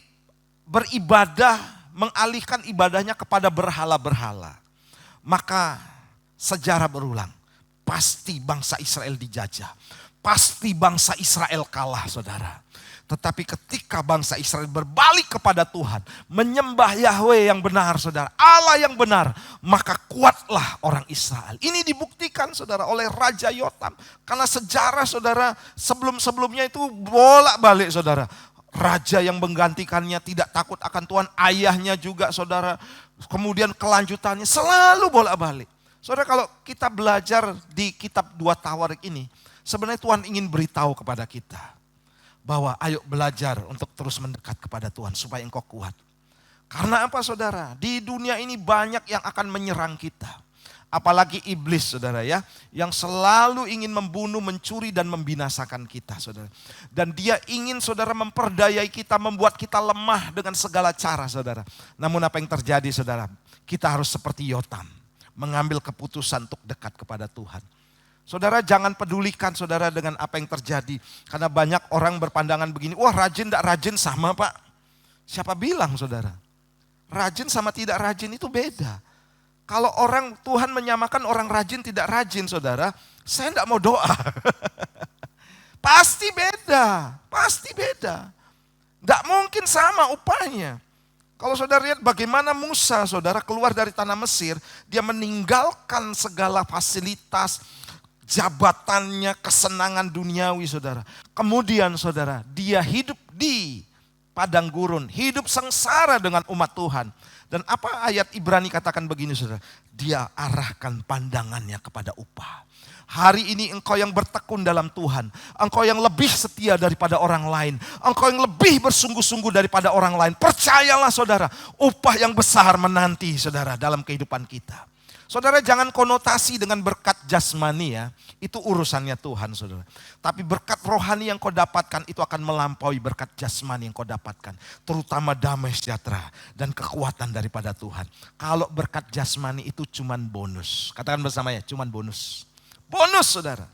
beribadah, mengalihkan ibadahnya kepada berhala-berhala, maka sejarah berulang, pasti bangsa Israel dijajah, pasti bangsa Israel kalah saudara. Tetapi ketika bangsa Israel berbalik kepada Tuhan, menyembah Yahweh yang benar saudara, Allah yang benar, maka kuatlah orang Israel. Ini dibuktikan saudara oleh Raja Yotam. Karena sejarah saudara sebelum-sebelumnya itu bolak-balik saudara. Raja yang menggantikannya tidak takut akan Tuhan, ayahnya juga saudara. Kemudian kelanjutannya selalu bolak-balik. Saudara, kalau kita belajar di kitab 2 Tawarik ini, sebenarnya Tuhan ingin beritahu kepada kita bahwa ayo belajar untuk terus mendekat kepada Tuhan supaya engkau kuat. Karena apa saudara? Di dunia ini banyak yang akan menyerang kita. Apalagi iblis saudara ya, yang selalu ingin membunuh, mencuri dan membinasakan kita saudara. Dan dia ingin saudara memperdayai kita, membuat kita lemah dengan segala cara saudara. Namun apa yang terjadi saudara? Kita harus seperti Yotam, mengambil keputusan untuk dekat kepada Tuhan. Saudara jangan pedulikan saudara dengan apa yang terjadi. Karena banyak orang berpandangan begini, wah rajin tidak rajin sama Pak. Siapa bilang saudara? Rajin sama tidak rajin itu beda. Kalau orang Tuhan menyamakan orang rajin tidak rajin saudara, saya tidak mau doa. Pasti beda, pasti beda. Tidak mungkin sama upahnya. Kalau saudara lihat bagaimana Musa saudara keluar dari tanah Mesir, dia meninggalkan segala fasilitas, jabatannya, kesenangan duniawi saudara. Kemudian saudara, dia hidup di padang gurun, hidup sengsara dengan umat Tuhan. Dan apa ayat Ibrani katakan begini saudara, dia arahkan pandangannya kepada upah. Hari ini engkau yang bertekun dalam Tuhan, engkau yang lebih setia daripada orang lain, engkau yang lebih bersungguh-sungguh daripada orang lain. Percayalah saudara, upah yang besar menanti saudara dalam kehidupan kita. Saudara jangan konotasi dengan berkat jasmani ya, itu urusannya Tuhan saudara. Tapi berkat rohani yang kau dapatkan itu akan melampaui berkat jasmani yang kau dapatkan. Terutama damai sejahtera dan kekuatan daripada Tuhan. Kalau berkat jasmani itu cuman bonus, katakan bersama ya, cuman bonus. Bonus saudara,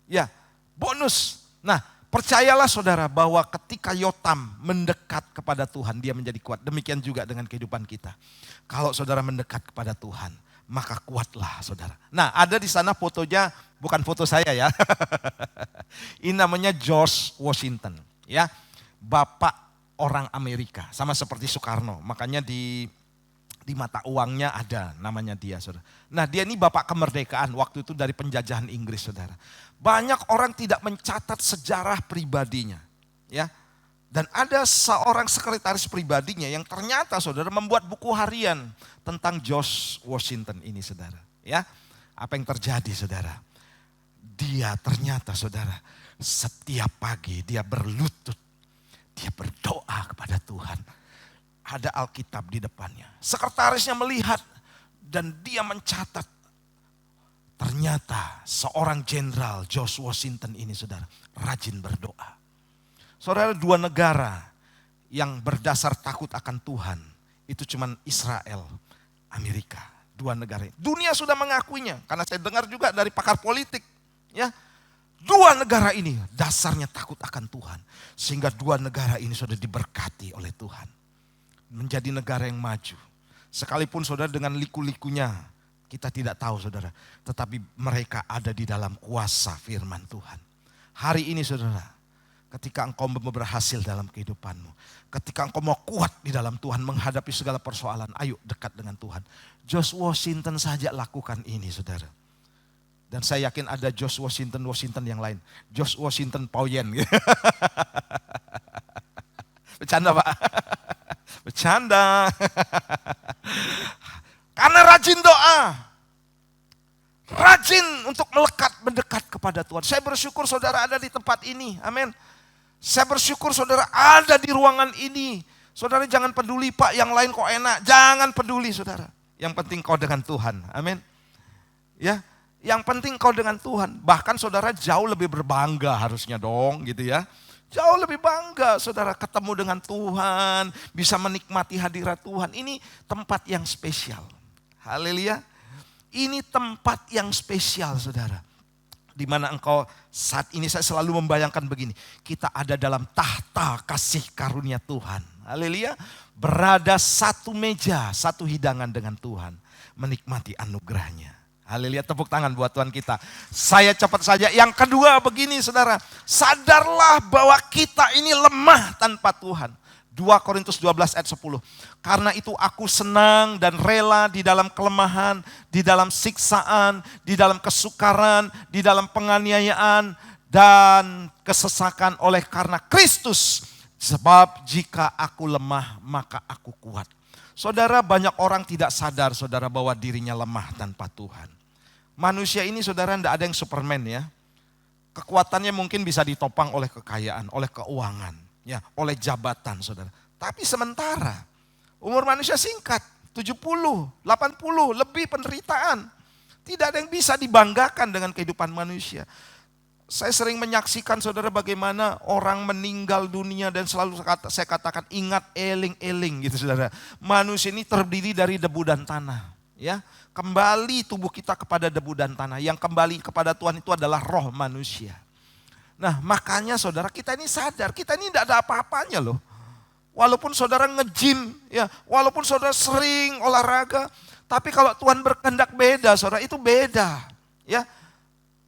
ya bonus. Nah percayalah saudara bahwa ketika Yotam mendekat kepada Tuhan dia menjadi kuat. Demikian juga dengan kehidupan kita. Kalau saudara mendekat kepada Tuhan maka kuatlah saudara. Nah ada di sana fotonya, bukan foto saya ya. Ini namanya George Washington ya. Bapak orang Amerika sama seperti Soekarno. Makanya di mata uangnya ada namanya dia saudara. Nah dia ini bapak kemerdekaan waktu itu dari penjajahan Inggris saudara. Banyak orang tidak mencatat sejarah pribadinya ya. Dan ada seorang sekretaris pribadinya yang ternyata saudara membuat buku harian tentang George Washington ini saudara. Ya, apa yang terjadi saudara? Dia ternyata saudara setiap pagi dia berlutut, dia berdoa kepada Tuhan. Ada Alkitab di depannya. Sekretarisnya melihat dan dia mencatat. Ternyata seorang jenderal George Washington ini saudara rajin berdoa. Saudara dua negara yang berdasar takut akan Tuhan itu cuman Israel, Amerika. Dua negara. Dunia sudah mengakuinya karena saya dengar juga dari pakar politik. Ya, dua negara ini dasarnya takut akan Tuhan. Sehingga dua negara ini sudah diberkati oleh Tuhan. Menjadi negara yang maju. Sekalipun saudara dengan liku-likunya kita tidak tahu saudara. Tetapi mereka ada di dalam kuasa firman Tuhan. Hari ini saudara, ketika engkau berhasil dalam kehidupanmu. Ketika engkau mau kuat di dalam Tuhan menghadapi segala persoalan. Ayo dekat dengan Tuhan. George Washington saja lakukan ini saudara. Dan saya yakin ada George Washington yang lain. George Washington Pauyen. Bercanda Pak. Bercanda. Karena rajin doa. Rajin untuk mendekat kepada Tuhan. Saya bersyukur saudara ada di tempat ini. Amin. Saya bersyukur saudara ada di ruangan ini. Saudara jangan peduli Pak yang lain kok enak. Jangan peduli saudara. Yang penting kau dengan Tuhan. Amin. Ya, yang penting kau dengan Tuhan. Bahkan saudara jauh lebih berbangga harusnya dong gitu ya. Jauh lebih bangga saudara ketemu dengan Tuhan. Bisa menikmati hadirat Tuhan. Ini tempat yang spesial. Haleluya. Ini tempat yang spesial saudara. Di mana engkau saat ini saya selalu membayangkan begini. Kita ada dalam tahta kasih karunia Tuhan. Haleluya. Berada satu meja, satu hidangan dengan Tuhan. Menikmati anugerahnya. Haleluya, tepuk tangan buat Tuhan kita. Saya cepat saja. Yang kedua begini saudara. Sadarlah bahwa kita ini lemah tanpa Tuhan. 2 Korintus 12 ayat 10. Karena itu aku senang dan rela di dalam kelemahan, di dalam siksaan, di dalam kesukaran, di dalam penganiayaan dan kesesakan oleh karena Kristus. Sebab jika aku lemah maka aku kuat. Saudara banyak orang tidak sadar saudara bahwa dirinya lemah tanpa Tuhan. Manusia ini saudara tidak ada yang Superman ya. Kekuatannya mungkin bisa ditopang oleh kekayaan, oleh keuangan. Ya, oleh jabatan saudara. Tapi sementara umur manusia singkat, 70, 80, lebih penderitaan. Tidak ada yang bisa dibanggakan dengan kehidupan manusia. Saya sering menyaksikan saudara bagaimana orang meninggal dunia dan selalu saya katakan ingat eling-eling gitu saudara. Manusia ini terdiri dari debu dan tanah. Ya, kembali tubuh kita kepada debu dan tanah. Yang kembali kepada Tuhan itu adalah roh manusia. Nah, makanya saudara, kita ini sadar, kita ini tidak ada apa-apanya loh. Walaupun saudara nge-gym, ya, walaupun saudara sering olahraga, tapi kalau Tuhan berkehendak beda, saudara, itu beda. Ya,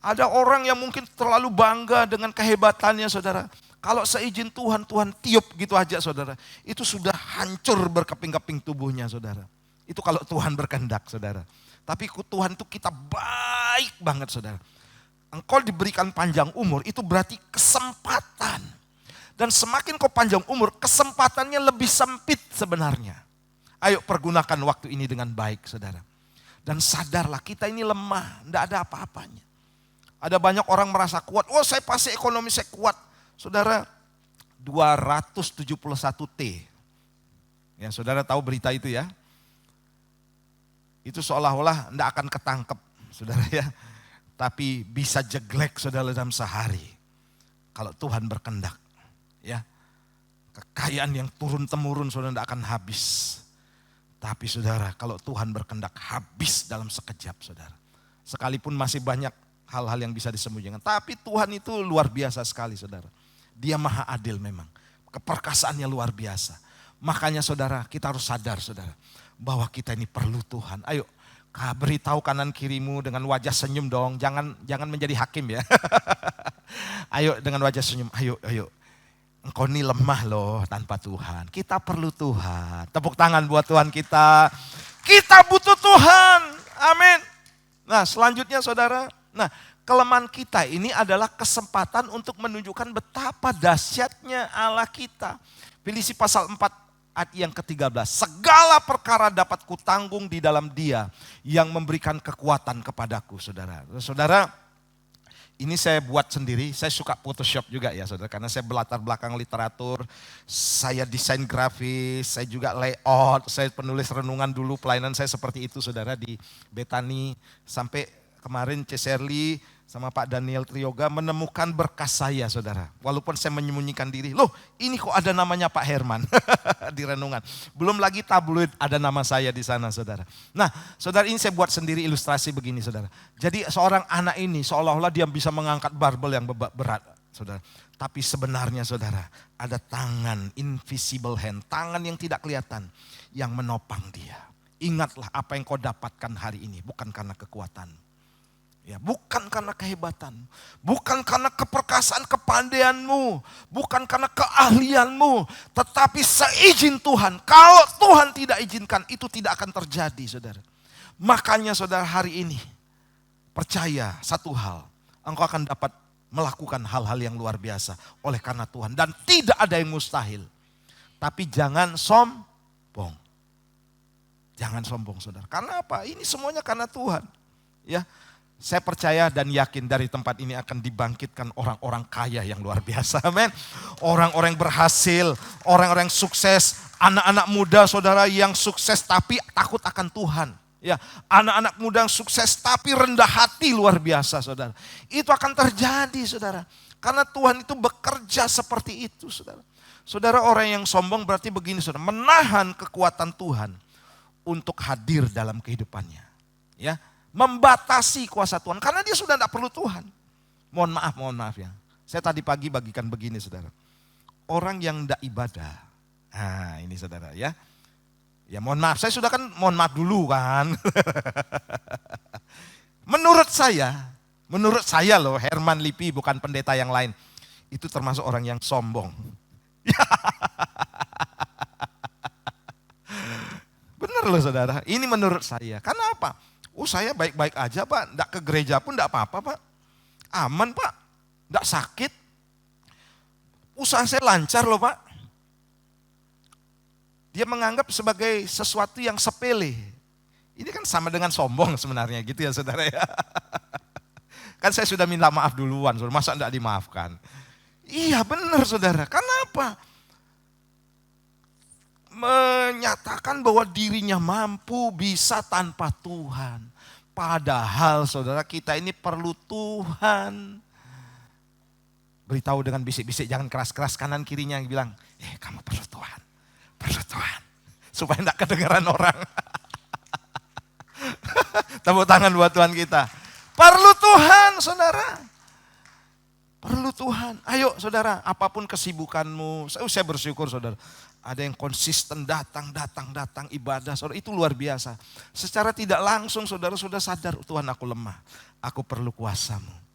ada orang yang mungkin terlalu bangga dengan kehebatannya, saudara. Kalau seizin Tuhan, Tuhan tiup gitu aja, saudara. Itu sudah hancur berkeping-keping tubuhnya, saudara. Itu kalau Tuhan berkehendak, saudara. Tapi Tuhan itu kita baik banget, saudara. Engkau diberikan panjang umur, itu berarti kesempatan. Dan semakin kau panjang umur, kesempatannya lebih sempit sebenarnya. Ayo pergunakan waktu ini dengan baik, saudara. Dan sadarlah kita ini lemah, tidak ada apa-apanya. Ada banyak orang merasa kuat, oh saya pasti ekonomi saya kuat. Saudara, 271T. Ya, saudara tahu berita itu ya. Itu seolah-olah tidak akan ketangkep, saudara ya. Tapi bisa jeglek saudara dalam sehari. Kalau Tuhan berkehendak. Ya, kekayaan yang turun-temurun saudara tidak akan habis. Tapi saudara, kalau Tuhan berkehendak habis dalam sekejap, saudara. Sekalipun masih banyak hal-hal yang bisa disembunyikan. Tapi Tuhan itu luar biasa sekali, saudara. Dia maha adil memang. Keperkasaannya luar biasa. Makanya saudara, kita harus sadar, saudara, bahwa kita ini perlu Tuhan. Ayo, beritahu kanan kirimu dengan wajah senyum dong. Jangan menjadi hakim ya. Ayo dengan wajah senyum, ayo. Engkau ini lemah loh tanpa Tuhan. Kita perlu Tuhan. Tepuk tangan buat Tuhan kita. Kita butuh Tuhan. Amin. Nah selanjutnya saudara. Nah kelemahan kita ini adalah kesempatan untuk menunjukkan betapa dahsyatnya Allah kita. Filipi pasal 4 ayat yang ke-13. Segala perkara dapat kutanggung di dalam Dia yang memberikan kekuatan kepadaku, saudara. Saudara, ini saya buat sendiri, saya suka Photoshop juga ya saudara, karena saya berlatar belakang literatur, saya desain grafis, saya juga layout, saya penulis renungan dulu, pelayanan saya seperti itu saudara di Betani. Sampai kemarin C. Shirley sama Pak Daniel Trioga menemukan berkas saya saudara. Walaupun saya menyembunyikan diri, loh ini kok ada namanya Pak Herman di renungan. Belum lagi tabloid ada nama saya di sana saudara. Nah saudara, ini saya buat sendiri ilustrasi begini saudara. Jadi seorang anak ini seolah-olah dia bisa mengangkat barbel yang berat saudara. Tapi sebenarnya saudara ada tangan, invisible hand, tangan yang tidak kelihatan yang menopang dia. Ingatlah apa yang kau dapatkan hari ini bukan karena kekuatan. Ya, bukan karena kehebatan, bukan karena keperkasaan kepandaianmu, bukan karena keahlianmu, tetapi seizin Tuhan. Kalau Tuhan tidak izinkan, itu tidak akan terjadi, saudara. Makanya saudara hari ini, percaya satu hal, engkau akan dapat melakukan hal-hal yang luar biasa oleh karena Tuhan. Dan tidak ada yang mustahil. Tapi jangan sombong. Jangan sombong saudara. Karena apa? Ini semuanya karena Tuhan. Ya. Saya percaya dan yakin dari tempat ini akan dibangkitkan orang-orang kaya yang luar biasa, amin. Orang-orang yang berhasil, orang-orang yang sukses, anak-anak muda saudara yang sukses tapi takut akan Tuhan. Ya, anak-anak muda yang sukses tapi rendah hati luar biasa saudara. Itu akan terjadi saudara. Karena Tuhan itu bekerja seperti itu saudara. Saudara, orang yang sombong berarti begini saudara, menahan kekuatan Tuhan untuk hadir dalam kehidupannya. Ya. Membatasi kuasa Tuhan. Karena dia sudah tidak perlu Tuhan. Mohon maaf ya. Saya tadi pagi bagikan begini saudara. Orang yang tidak ibadah. Nah ini saudara ya. Ya mohon maaf, saya sudah kan mohon maaf dulu kan. Menurut saya loh, Herman Lipi bukan pendeta yang lain. Itu termasuk orang yang sombong. Benar loh saudara, ini menurut saya. Karena apa? Oh saya baik-baik aja Pak, enggak ke gereja pun enggak apa-apa Pak. Aman Pak, enggak sakit. Usaha saya lancar loh Pak. Dia menganggap sebagai sesuatu yang sepele. Ini kan sama dengan sombong sebenarnya gitu ya saudara ya. Kan saya sudah minta maaf duluan, masa enggak dimaafkan. Iya benar saudara, kenapa? Menyatakan bahwa dirinya mampu bisa tanpa Tuhan. Padahal saudara kita ini perlu Tuhan. Beritahu dengan bisik-bisik, jangan keras-keras kanan kirinya yang bilang, kamu perlu Tuhan. Perlu Tuhan. Supaya tidak kedengaran orang. Tepuk tangan buat Tuhan kita. Perlu Tuhan, saudara. Perlu Tuhan. Ayo saudara, apapun kesibukanmu. Saya bersyukur saudara. Ada yang konsisten datang ibadah. Saudara, itu luar biasa. Secara tidak langsung saudara sudah sadar, Tuhan aku lemah. Aku perlu kuasa-Mu.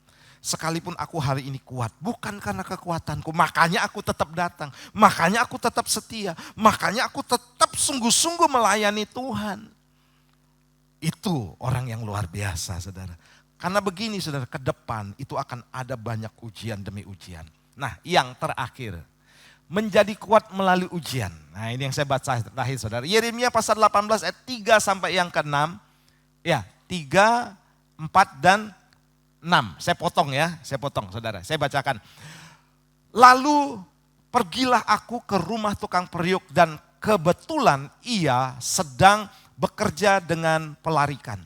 Sekalipun aku hari ini kuat, bukan karena kekuatanku. Makanya aku tetap datang. Makanya aku tetap setia. Makanya aku tetap sungguh-sungguh melayani Tuhan. Itu orang yang luar biasa saudara. Karena begini saudara, ke depan itu akan ada banyak ujian demi ujian. Nah yang terakhir, menjadi kuat melalui ujian. Nah ini yang saya baca terakhir saudara. Yeremia pasal 18 ayat 3 sampai yang ke-6. Ya 3, 4 dan 6. Saya potong saudara. Saya bacakan. Lalu pergilah aku ke rumah tukang periuk dan kebetulan ia sedang bekerja dengan pelarikan.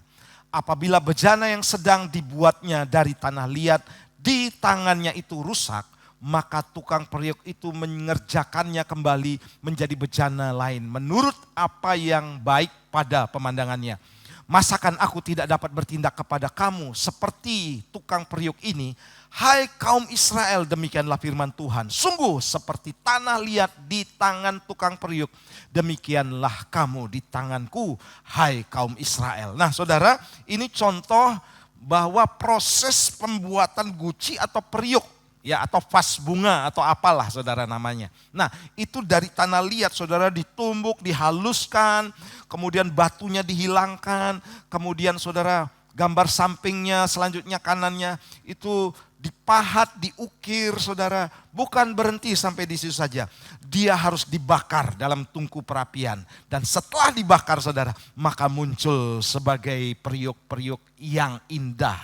Apabila bejana yang sedang dibuatnya dari tanah liat di tangannya itu rusak, maka tukang periuk itu mengerjakannya kembali menjadi bejana lain menurut apa yang baik pada pemandangannya. Masakan aku tidak dapat bertindak kepada kamu seperti tukang periuk ini? Hai kaum Israel, demikianlah firman Tuhan. Sungguh seperti tanah liat di tangan tukang periuk, demikianlah kamu di tanganku, hai kaum Israel. Nah saudara, ini contoh bahwa proses pembuatan guci atau periuk, ya atau vas bunga atau apalah saudara namanya. Nah itu dari tanah liat saudara ditumbuk, dihaluskan, kemudian batunya dihilangkan, kemudian saudara gambar sampingnya, selanjutnya kanannya itu dipahat, diukir saudara. Bukan berhenti sampai di situ saja. Dia harus dibakar dalam tungku perapian. Dan setelah dibakar saudara, maka muncul sebagai periuk-periuk yang indah.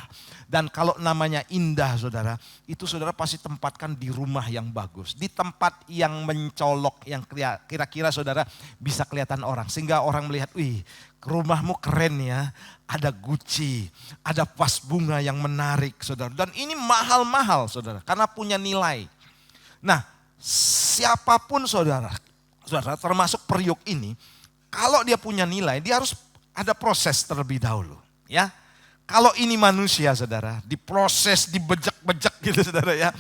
Dan kalau namanya indah saudara, itu saudara pasti tempatkan di rumah yang bagus. Di tempat yang mencolok, yang kira-kira saudara bisa kelihatan orang. Sehingga orang melihat, wih rumahmu keren ya. Ada guci, ada vas bunga yang menarik saudara. Dan ini mahal-mahal saudara, karena punya nilai. Nah siapapun saudara termasuk periuk ini, kalau dia punya nilai, dia harus ada proses terlebih dahulu. Ya, kalau ini manusia saudara, diproses, dibejek-bejek gitu saudara ya.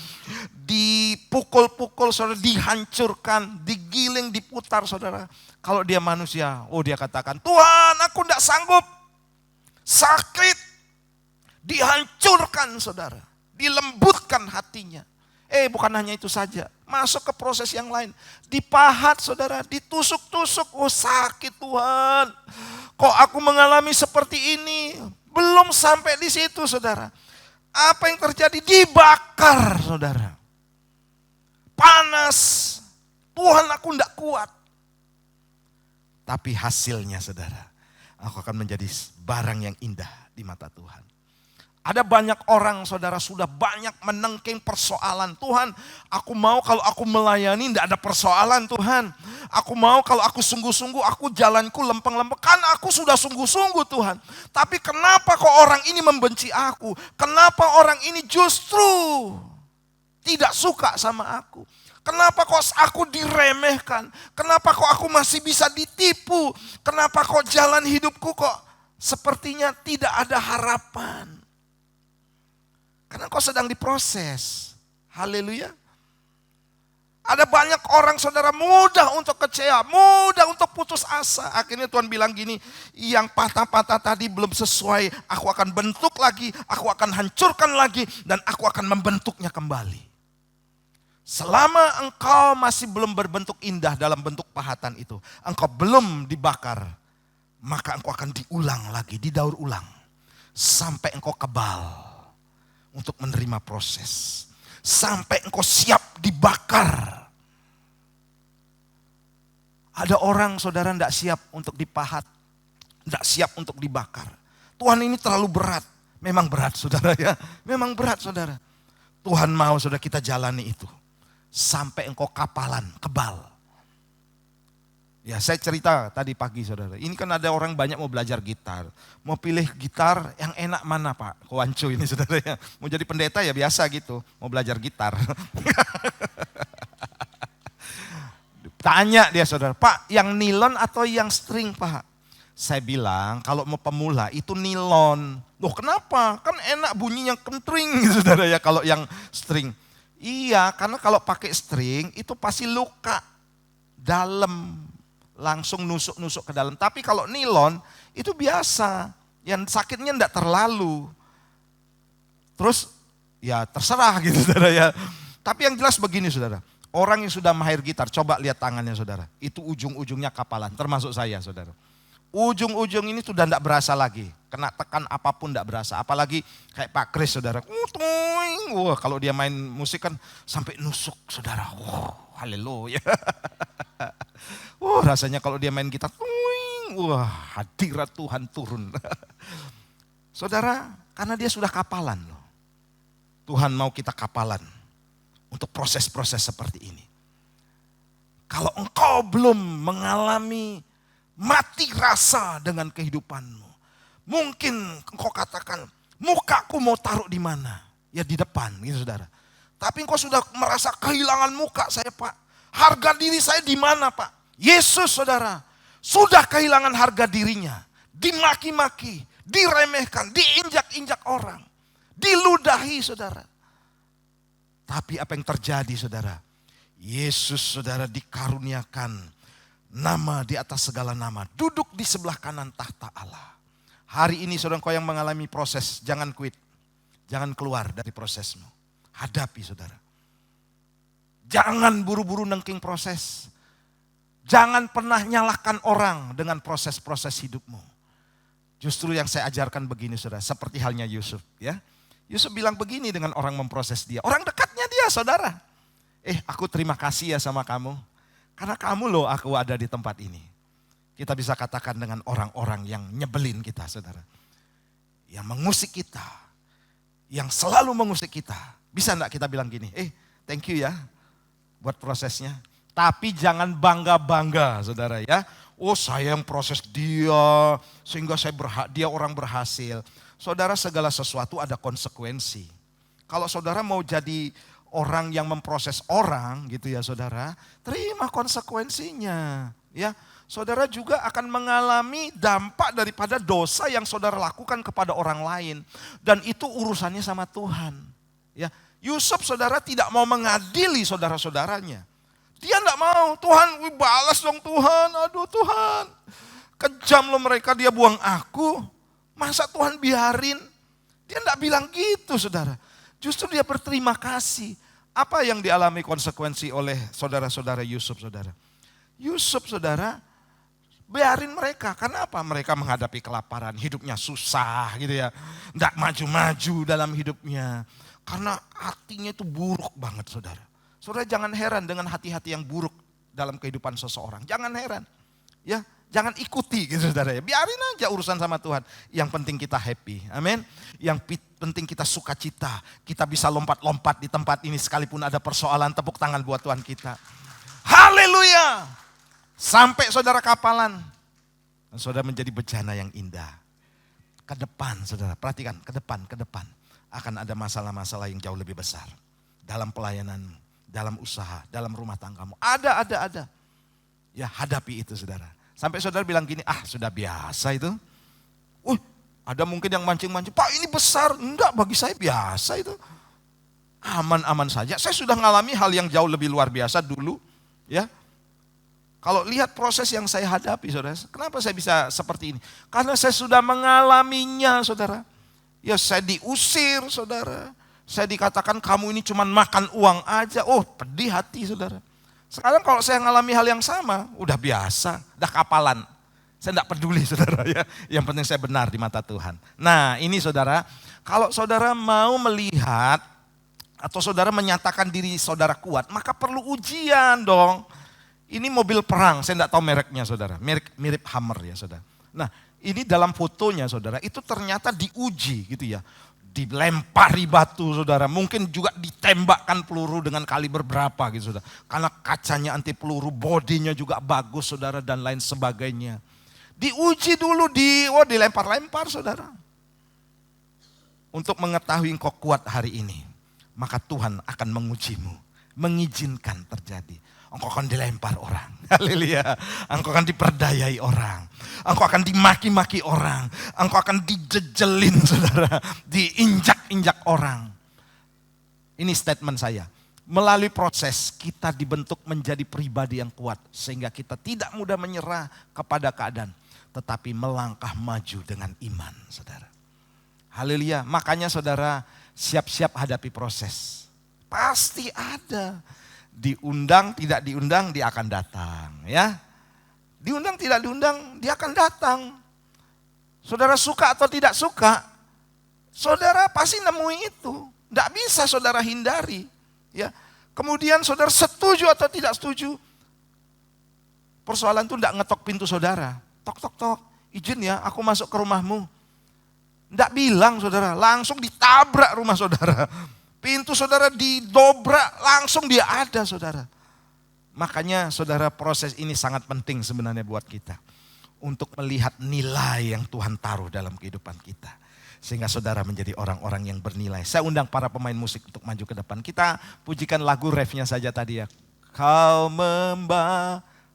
Dipukul-pukul saudara, dihancurkan, digiling, diputar saudara. Kalau dia manusia, dia katakan, Tuhan aku tidak sanggup. Sakit, dihancurkan saudara, dilembutkan hatinya. Bukan hanya itu saja, masuk ke proses yang lain. Dipahat saudara, ditusuk-tusuk, sakit Tuhan. Kok aku mengalami seperti ini? Belum sampai di situ saudara. Apa yang terjadi? Dibakar saudara. Panas, Tuhan aku tidak kuat. Tapi hasilnya saudara, aku akan menjadi barang yang indah di mata Tuhan. Ada banyak orang saudara sudah banyak menengking persoalan. Tuhan aku mau kalau aku melayani tidak ada persoalan Tuhan. Aku mau kalau aku sungguh-sungguh aku jalanku lempeng-lempeng. Kan aku sudah sungguh-sungguh Tuhan. Tapi kenapa kok orang ini membenci aku? Kenapa orang ini justru tidak suka sama aku? Kenapa kok aku diremehkan? Kenapa kok aku masih bisa ditipu? Kenapa kok jalan hidupku kok sepertinya tidak ada harapan? Karena kau sedang diproses. Haleluya. Ada banyak orang saudara mudah untuk kecewa, mudah untuk putus asa. Akhirnya Tuhan bilang gini, yang patah-patah tadi belum sesuai, aku akan bentuk lagi, aku akan hancurkan lagi, dan aku akan membentuknya kembali. Selama engkau masih belum berbentuk indah dalam bentuk pahatan itu, engkau belum dibakar, maka engkau akan diulang lagi, didaur ulang. Sampai engkau kebal untuk menerima proses. Sampai engkau siap dibakar. Ada orang saudara tidak siap untuk dipahat, tidak siap untuk dibakar. Tuhan ini terlalu berat. Memang berat saudara ya, memang berat saudara. Tuhan mau saudara kita jalani itu. Sampai engkau kapalan, kebal. Ya saya cerita tadi pagi saudara. Ini kan ada orang banyak mau belajar gitar. Mau pilih gitar yang enak mana Pak? Kowancu ini saudara ya. Mau jadi pendeta ya biasa gitu. Mau belajar gitar. Tanya dia saudara, Pak yang nilon atau yang string Pak? Saya bilang kalau mau pemula itu nilon. Loh kenapa? Kan enak bunyinya kentring saudara ya kalau yang string. Iya, karena kalau pakai string itu pasti luka dalam, langsung nusuk-nusuk ke dalam. Tapi kalau nilon itu biasa, yang sakitnya enggak terlalu. Terus ya terserah gitu saudara ya. Tapi yang jelas begini saudara, orang yang sudah mahir gitar, coba lihat tangannya saudara. Itu ujung-ujungnya kapalan, termasuk saya saudara. Ujung-ujung ini sudah enggak berasa lagi. Kena tekan apapun enggak berasa. Apalagi kayak Pak Kris saudara. Wah, kalau dia main musik kan sampai nusuk saudara. Wah, haleluya. Wah, rasanya kalau dia main gitar. Wah, hadirat Tuhan turun. Saudara, karena dia sudah kapalan loh. Tuhan mau kita kapalan untuk proses-proses seperti ini. Kalau engkau belum mengalami mati rasa dengan kehidupanmu. Mungkin engkau katakan, mukaku mau taruh di mana? Ya di depan gitu saudara. Tapi engkau sudah merasa kehilangan muka saya Pak. Harga diri saya di mana Pak? Yesus saudara, sudah kehilangan harga dirinya. Dimaki-maki, diremehkan, diinjak-injak orang. Diludahi saudara. Tapi apa yang terjadi saudara? Yesus saudara dikaruniakan nama di atas segala nama. Duduk di sebelah kanan tahta Allah. Hari ini saudara kau yang mengalami proses, jangan quit. Jangan keluar dari prosesmu. Hadapi saudara. Jangan buru-buru nengking proses. Jangan pernah nyalahkan orang dengan proses-proses hidupmu. Justru yang saya ajarkan begini saudara, seperti halnya Yusuf ya. Yusuf bilang begini dengan orang memproses dia. Orang dekatnya dia saudara. Aku terima kasih ya sama kamu. Karena kamu loh aku ada di tempat ini. Kita bisa katakan dengan orang-orang yang nyebelin kita saudara. Yang mengusik kita. Yang selalu mengusik kita. Bisa enggak kita bilang gini, thank you ya buat prosesnya. Tapi jangan bangga-bangga saudara ya. Oh saya yang proses dia sehingga dia orang berhasil. Saudara segala sesuatu ada konsekuensi. Kalau saudara mau jadi orang yang memproses orang gitu ya saudara, terima konsekuensinya. Ya, saudara juga akan mengalami dampak daripada dosa yang saudara lakukan kepada orang lain. Dan itu urusannya sama Tuhan. Ya, Yusuf saudara tidak mau mengadili saudara-saudaranya. Dia tidak mau, Tuhan balas dong Tuhan, aduh Tuhan. Kejam loh mereka, dia buang aku. Masa Tuhan biarin? Dia tidak bilang gitu saudara. Justru dia berterima kasih. Apa yang dialami konsekuensi oleh saudara-saudara Yusuf saudara? Yusuf saudara biarin mereka. Karena apa? Mereka menghadapi kelaparan, hidupnya susah gitu ya. Tidak maju-maju dalam hidupnya. Karena hatinya itu buruk banget saudara. Saudara jangan heran dengan hati-hati yang buruk dalam kehidupan seseorang. Jangan heran. Ya, jangan ikuti gitu saudara ya. Biarin aja urusan sama Tuhan. Yang penting kita happy. Amin. Yang penting kita sukacita. Kita bisa lompat-lompat di tempat ini sekalipun ada persoalan. Tepuk tangan buat Tuhan kita. Haleluya. Sampai saudara kapalan. Dan saudara menjadi bejana yang indah. Ke depan saudara, perhatikan ke depan. Akan ada masalah-masalah yang jauh lebih besar. Dalam pelayananmu, dalam usaha, dalam rumah tanggamu. Ada. Ya hadapi itu saudara. Sampai saudara bilang gini, sudah biasa itu. Ada mungkin yang mancing-mancing, Pak ini besar. Enggak, bagi saya biasa itu. Aman-aman saja. Saya sudah mengalami hal yang jauh lebih luar biasa dulu. Ya. Kalau lihat proses yang saya hadapi saudara. Kenapa saya bisa seperti ini? Karena saya sudah mengalaminya saudara. Ya saya diusir saudara. Saya dikatakan kamu ini cuma makan uang aja. Oh pedih hati saudara. Sekarang kalau saya mengalami hal yang sama, udah biasa, udah kapalan. Saya tidak peduli saudara ya, yang penting saya benar di mata Tuhan. Nah ini saudara, kalau saudara mau melihat atau saudara menyatakan diri saudara kuat, maka perlu ujian dong. Ini mobil perang, saya tidak tahu mereknya saudara, mirip Hummer ya saudara. Nah ini dalam fotonya saudara, itu ternyata diuji gitu ya. Dilempari batu saudara, mungkin juga ditembakkan peluru dengan kaliber berapa gitu saudara. Karena kacanya anti peluru, bodinya juga bagus saudara dan lain sebagainya. Diuji dulu, dilempar-lempar saudara. Untuk mengetahui engkau kuat hari ini, maka Tuhan akan mengujimu mengizinkan terjadi. Engkau akan dilempar orang. Haleluya. Engkau akan diperdayai orang. Engkau akan dimaki-maki orang. Engkau akan dijejelin saudara. Diinjak-injak orang. Ini statement saya. Melalui proses kita dibentuk menjadi pribadi yang kuat. Sehingga kita tidak mudah menyerah kepada keadaan. Tetapi melangkah maju dengan iman saudara. Haleluya. Makanya saudara siap-siap hadapi proses. Pasti ada. Diundang, tidak diundang, dia akan datang. Ya, diundang, tidak diundang, dia akan datang. Saudara suka atau tidak suka, saudara pasti nemui itu. Tidak bisa saudara hindari. Ya, kemudian saudara setuju atau tidak setuju, persoalan itu tidak ngetok pintu saudara. Tok, tok, tok, izin ya aku masuk ke rumahmu. Tidak bilang saudara, langsung ditabrak rumah saudara. Pintu saudara didobrak, langsung dia ada saudara. Makanya saudara proses ini sangat penting sebenarnya buat kita. Untuk melihat nilai yang Tuhan taruh dalam kehidupan kita. Sehingga saudara menjadi orang-orang yang bernilai. Saya undang para pemain musik untuk maju ke depan. Kita pujikan lagu refnya saja tadi ya. Kau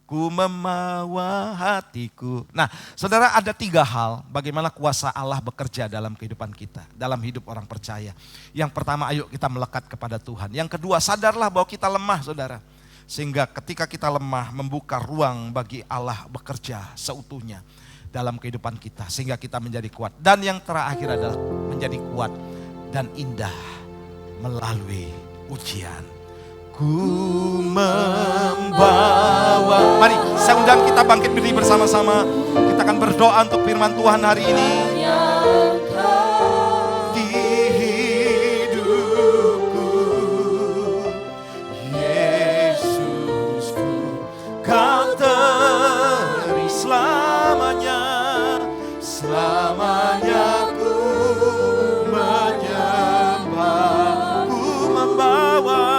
ku membawa hatiku. Nah saudara ada 3 hal bagaimana kuasa Allah bekerja dalam kehidupan kita. Dalam hidup orang percaya. Yang pertama ayo kita melekat kepada Tuhan. Yang kedua sadarlah bahwa kita lemah saudara. Sehingga ketika kita lemah membuka ruang bagi Allah bekerja seutuhnya dalam kehidupan kita. Sehingga kita menjadi kuat. Dan yang terakhir adalah menjadi kuat dan indah melalui ujian. Ku membawa. Mari saya undang kita bangkit berdiri bersama-sama. Kita akan berdoa untuk firman Tuhan hari ini. Di hidupku Yesusku, Kau teri selamanya. Selamanya ku menyembah. Ku membawa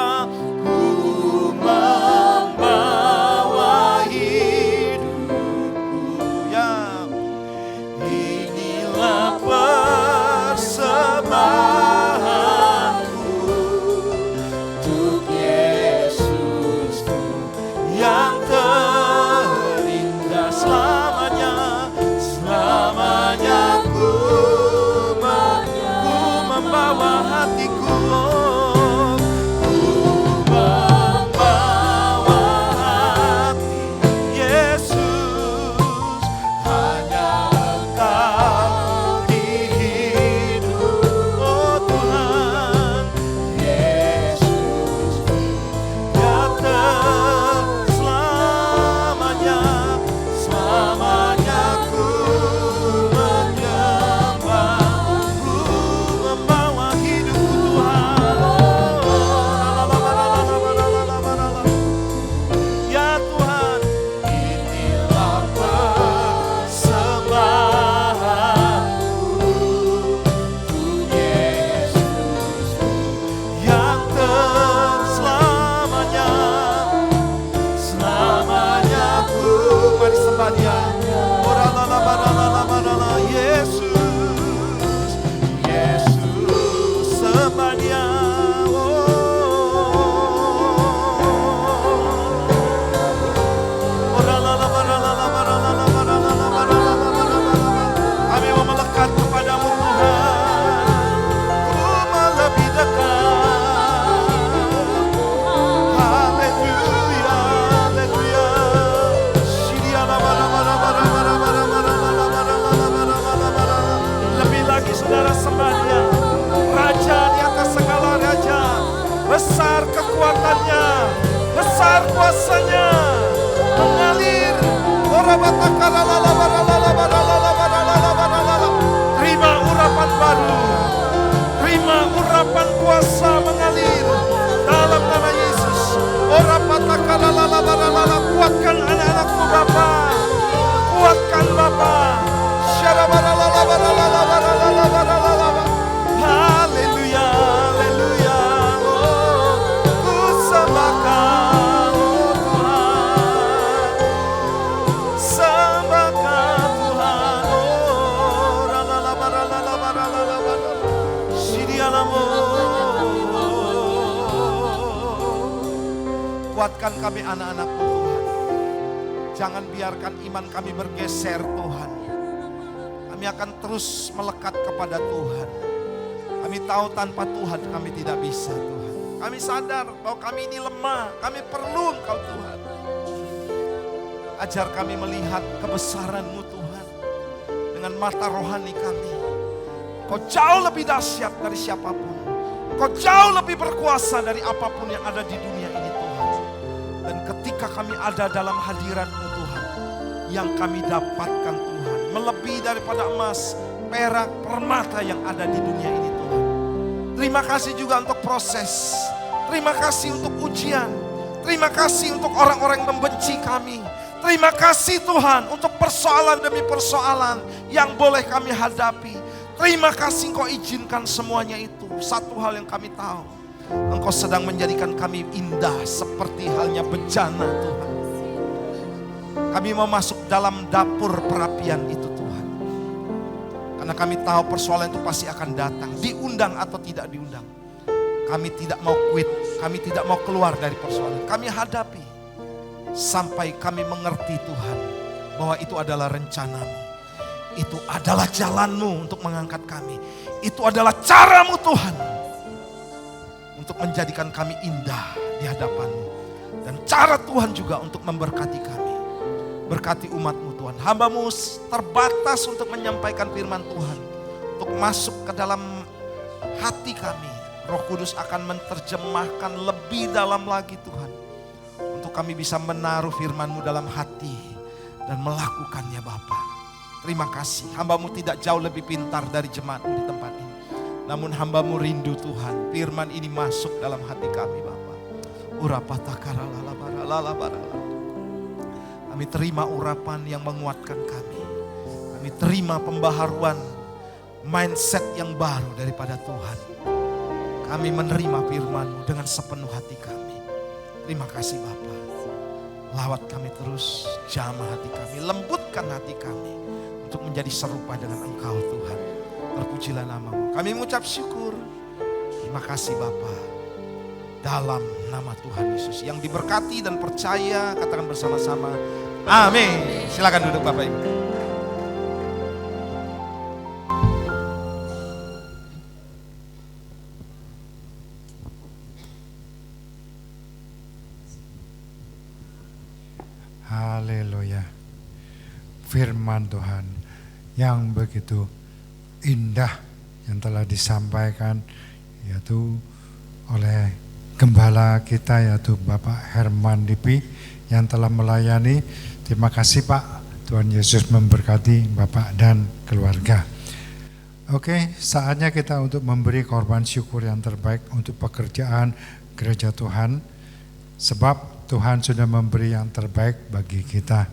besar kuasanya mengalir. Terima urapan baru, terima urapan kuasa mengalir dalam nama Yesus. Kuatkan anak-anakku Bapa, kuatkan Bapa. Haleluya, haleluya. Ku sembahkan Tuhan, sembahkan Tuhan. Kuatkan kami anak-anak-Mu Tuhan. Jangan biarkan iman kami bergeser Tuhan. Kami akan terus melekat kepada Tuhan. Kami tahu tanpa Tuhan kami tidak bisa Tuhan. Kami sadar bahwa kami ini lemah. Kami perlu Engkau Tuhan. Ajar kami melihat kebesaran-Mu Tuhan. Dengan mata rohani kami. Kau jauh lebih dahsyat dari siapapun. Kau jauh lebih berkuasa dari apapun yang ada di dunia ini Tuhan. Dan ketika kami ada dalam hadirat-Mu Tuhan. Yang kami dapatkan Tuhan. Melebihi daripada emas, perak, permata yang ada di dunia ini Tuhan. Terima kasih juga untuk proses. Terima kasih untuk ujian. Terima kasih untuk orang-orang yang membenci kami. Terima kasih Tuhan untuk persoalan demi persoalan yang boleh kami hadapi. Terima kasih Engkau izinkan semuanya itu. Satu hal yang kami tahu. Engkau sedang menjadikan kami indah seperti halnya bejana Tuhan. Kami mau masuk dalam dapur perapian itu Tuhan. Karena kami tahu persoalan itu pasti akan datang. Diundang atau tidak diundang. Kami tidak mau quit. Kami tidak mau keluar dari persoalan. Kami hadapi. Sampai kami mengerti Tuhan. Bahwa itu adalah rencana-Mu. Itu adalah jalan-Mu untuk mengangkat kami. Itu adalah cara-Mu Tuhan. Untuk menjadikan kami indah di hadapan-Mu. Dan cara Tuhan juga untuk memberkati kami. Berkati umat-Mu Tuhan. Hamba-Mu terbatas untuk menyampaikan firman Tuhan. Untuk masuk ke dalam hati kami. Roh Kudus akan menerjemahkan lebih dalam lagi Tuhan. Untuk kami bisa menaruh firman-Mu dalam hati. Dan melakukannya Bapa. Terima kasih. Hamba-Mu tidak jauh lebih pintar dari jemaat-Mu di tempat ini. Namun hamba-Mu rindu Tuhan. Firman ini masuk dalam hati kami Bapa. Kami terima urapan yang menguatkan kami. Kami terima pembaharuan mindset yang baru daripada Tuhan. Kami menerima firman-Mu dengan sepenuh hati kami. Terima kasih Bapa. Lawat kami terus, jamah hati kami, lembutkan hati kami. Untuk menjadi serupa dengan Engkau Tuhan. Terpujilah nama-Mu. Kami mengucap syukur. Terima kasih Bapa. Dalam nama Tuhan Yesus. Yang diberkati dan percaya, katakan bersama-sama. Amin. Silakan duduk Bapak Ibu. Haleluya. Firman Tuhan yang begitu indah yang telah disampaikan yaitu oleh gembala kita yaitu Bapak Herman Dipi yang telah melayani. Terima kasih Pak. Tuhan Yesus memberkati Bapak dan keluarga. Oke, saatnya kita untuk memberi korban syukur yang terbaik untuk pekerjaan gereja Tuhan. Sebab Tuhan sudah memberi yang terbaik bagi kita.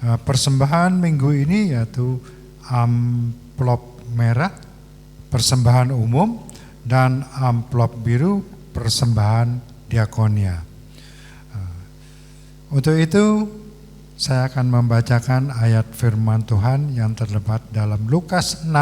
Persembahan minggu ini yaitu amplop merah, persembahan umum, dan amplop biru, persembahan diakonia. Untuk itu saya akan membacakan ayat firman Tuhan yang terdapat dalam Lukas 6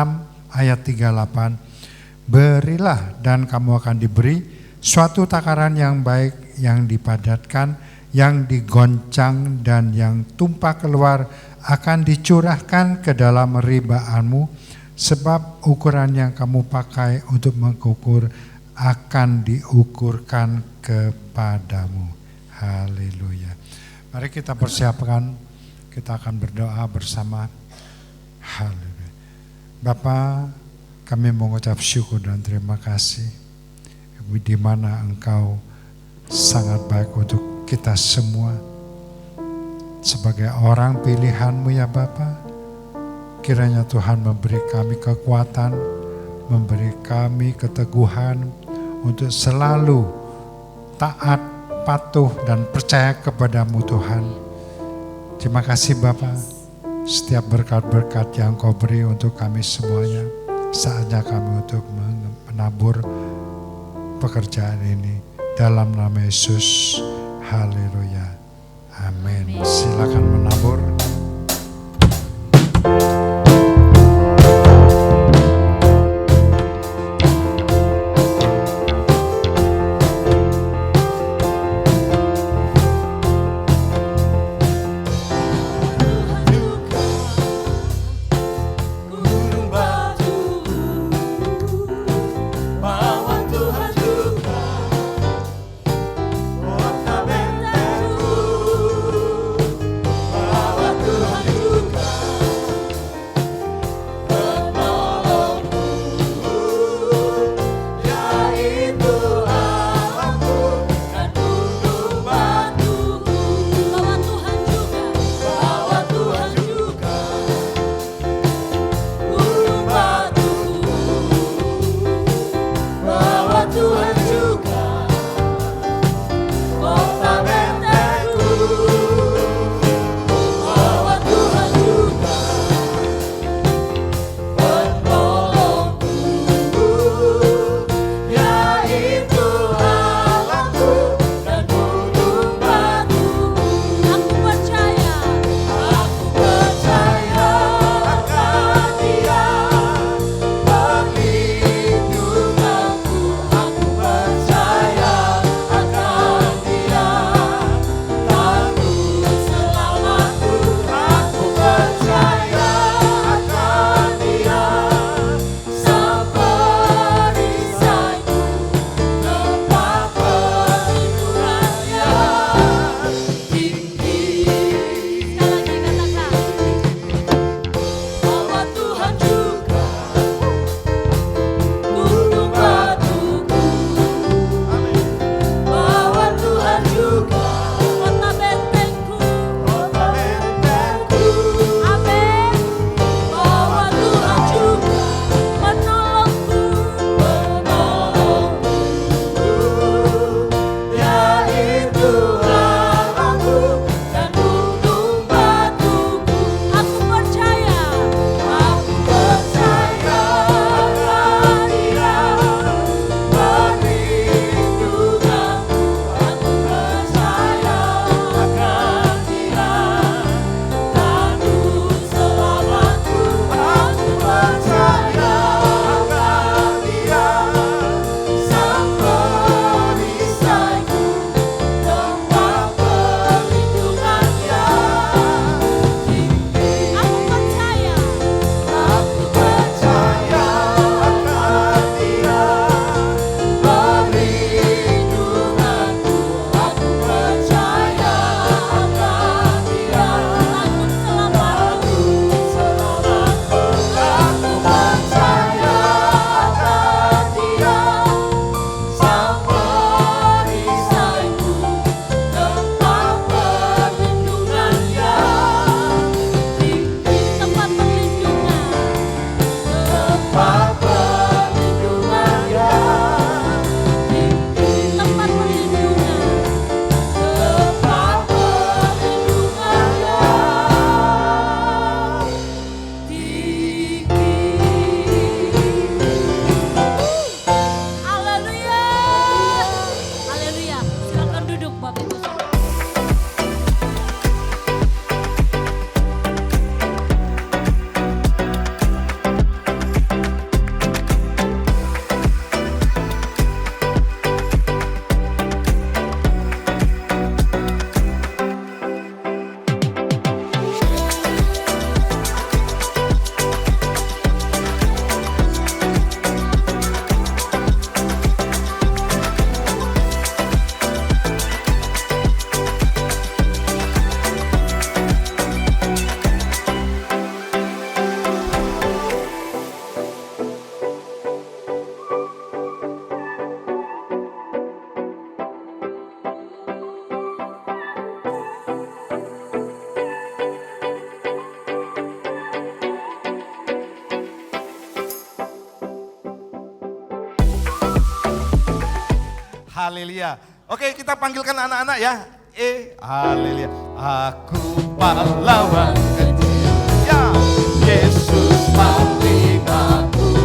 ayat 38. Berilah dan kamu akan diberi suatu takaran yang baik, yang dipadatkan, yang digoncang dan yang tumpah keluar akan dicurahkan ke dalam ribaanmu, sebab ukuran yang kamu pakai untuk mengukur akan diukurkan kepadamu. Haleluya. Mari kita persiapkan, kita akan berdoa bersama. Haleluya. Bapa, kami mengucap syukur dan terima kasih di mana Engkau sangat baik untuk kita semua sebagai orang pilihan-Mu ya Bapa. Kiranya Tuhan memberi kami kekuatan, memberi kami keteguhan untuk selalu taat, patuh dan percaya kepadamu Tuhan. Terima kasih Bapa. Setiap berkat-berkat yang Kau beri untuk kami semuanya, saatnya kami untuk menabur pekerjaan ini dalam nama Yesus. Haleluya. Amin. Silakan menabur. Haleluya. Oke, kita panggilkan anak-anak ya. Haleluya. Aku pahlawan kecil. Ya, Yesus panglamaku.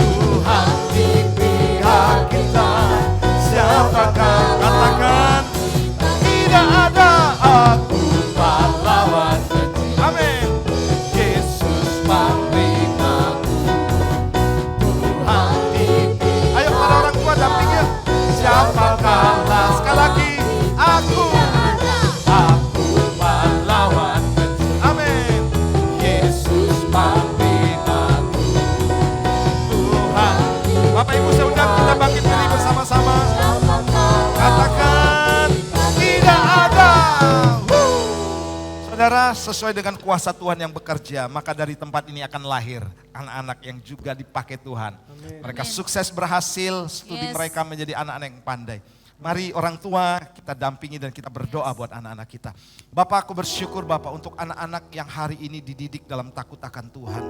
Tuhan di pihak kita. Siapakah katakan? Tidak ada. Aku pahlawan kecil. Amin. Yesus panglamaku. Tuhan di pihak. Ayo para orang tua dampingin. Siapakah? Sekali lagi. Aku pahlawan kecil. Amin. Yesus panglamaku. Tuhan. Bapak Ibu saya undang kita bangkit berdiri bersama-sama. Katakan tidak ada. Saudara, sesuai dengan kuasa Tuhan yang bekerja, maka dari tempat ini akan lahir anak-anak yang juga dipakai Tuhan. Mereka sukses berhasil, studi mereka menjadi anak-anak yang pandai. Mari orang tua kita dampingi dan kita berdoa buat anak-anak kita. Bapak, aku bersyukur Bapak untuk anak-anak yang hari ini dididik dalam takut akan Tuhan.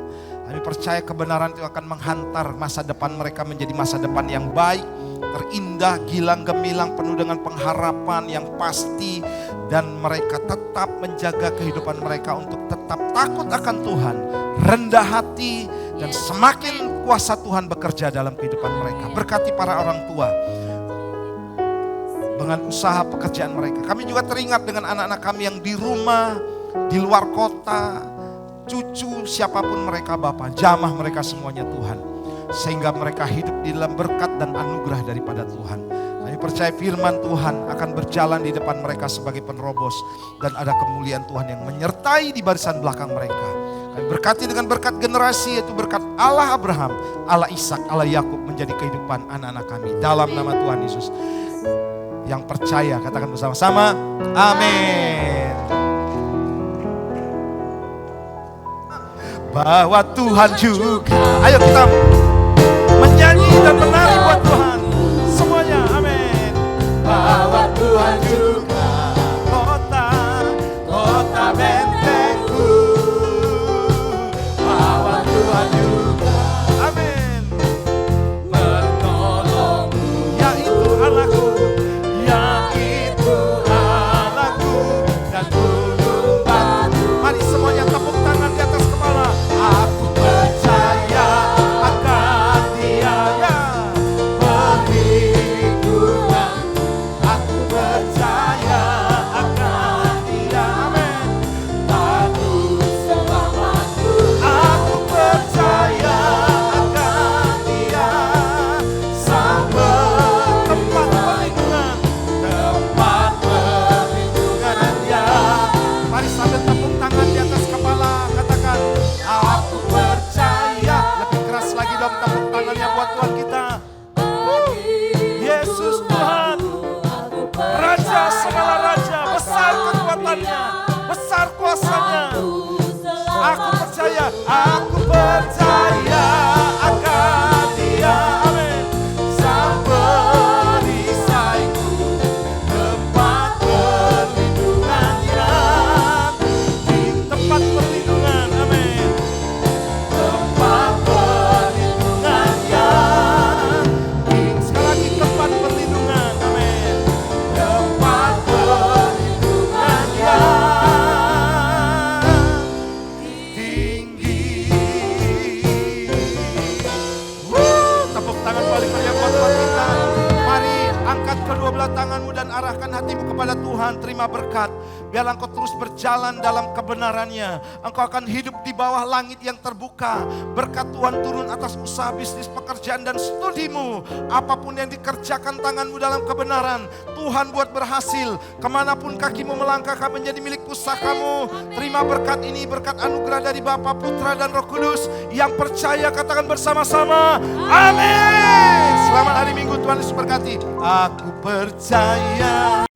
Kami percaya kebenaran itu akan menghantar masa depan mereka menjadi masa depan yang baik, terindah, gilang gemilang, penuh dengan pengharapan yang pasti. Dan mereka tetap menjaga kehidupan mereka untuk tetap takut akan Tuhan, rendah hati, dan semakin kuasa Tuhan bekerja dalam kehidupan mereka. Berkati para orang tua dengan usaha pekerjaan mereka. Kami juga teringat dengan anak-anak kami yang di rumah, di luar kota, cucu siapapun mereka Bapa, jamah mereka semuanya Tuhan. Sehingga mereka hidup di dalam berkat dan anugerah daripada Tuhan. Kami percaya firman Tuhan akan berjalan di depan mereka sebagai penerobos. Dan ada kemuliaan Tuhan yang menyertai di barisan belakang mereka. Kami berkati dengan berkat generasi, yaitu berkat Allah Abraham, Allah Ishak, Allah Yakub menjadi kehidupan anak-anak kami. Dalam nama Tuhan Yesus. Yang percaya katakan bersama-sama, amin. Bahwa Tuhan juga, ayo kita menyanyi dan menari buat Tuhan. Semuanya, amin. Bahwa Tuhan juga kota bentengku. Bahwa Tuhan juga, amin. Menolongku, yaitu Allahku. Mari semuanya tepuk tangan di atas kepala. Aku percaya akan Dia yang perlindungan. Aku percaya akan Dia, amin. Takut selamatku. Aku percaya akan Dia sampai tempat perlindungan. Tempat perlindungan Dia. Mari sambil tepuk tangan di atas kepala, katakan aku percaya. Lebih keras lagi dong tepuk tangannya buat Tuhan kita. Yesus Tuhan, Raja segala raja, besar kekuatannya, besar kuasanya. Aku percaya akan Dia, amin. Sang perisaiku, tempat perlindungannya. Tempat perlindungan, amin. Tempat perlindungannya. Sekali lagi tempat perlindungan, amin. Tempat perlindungannya. Tinggi. Tepuk tangan balik meriah buat Tuhan kita. Mari angkat kedua belah tanganmu dan arahkan hatimu kepada Tuhan. Terima berkat. Biarlah engkau terus berjalan dalam kebenarannya. Engkau akan hidup di bawah langit yang terbuka. Berkat Tuhan turun atas usaha, bisnis, pekerjaan, dan studimu. Apapun yang dikerjakan tanganmu dalam kebenaran, Tuhan buat berhasil. Kemanapun kakimu melangkah akan menjadi milik pusakamu. Terima berkat ini, berkat anugerah dari Bapa, Putra, dan Roh Kudus. Yang percaya katakan bersama-sama, amin. Selamat hari Minggu, Tuhan Yesus berkati. Aku percaya.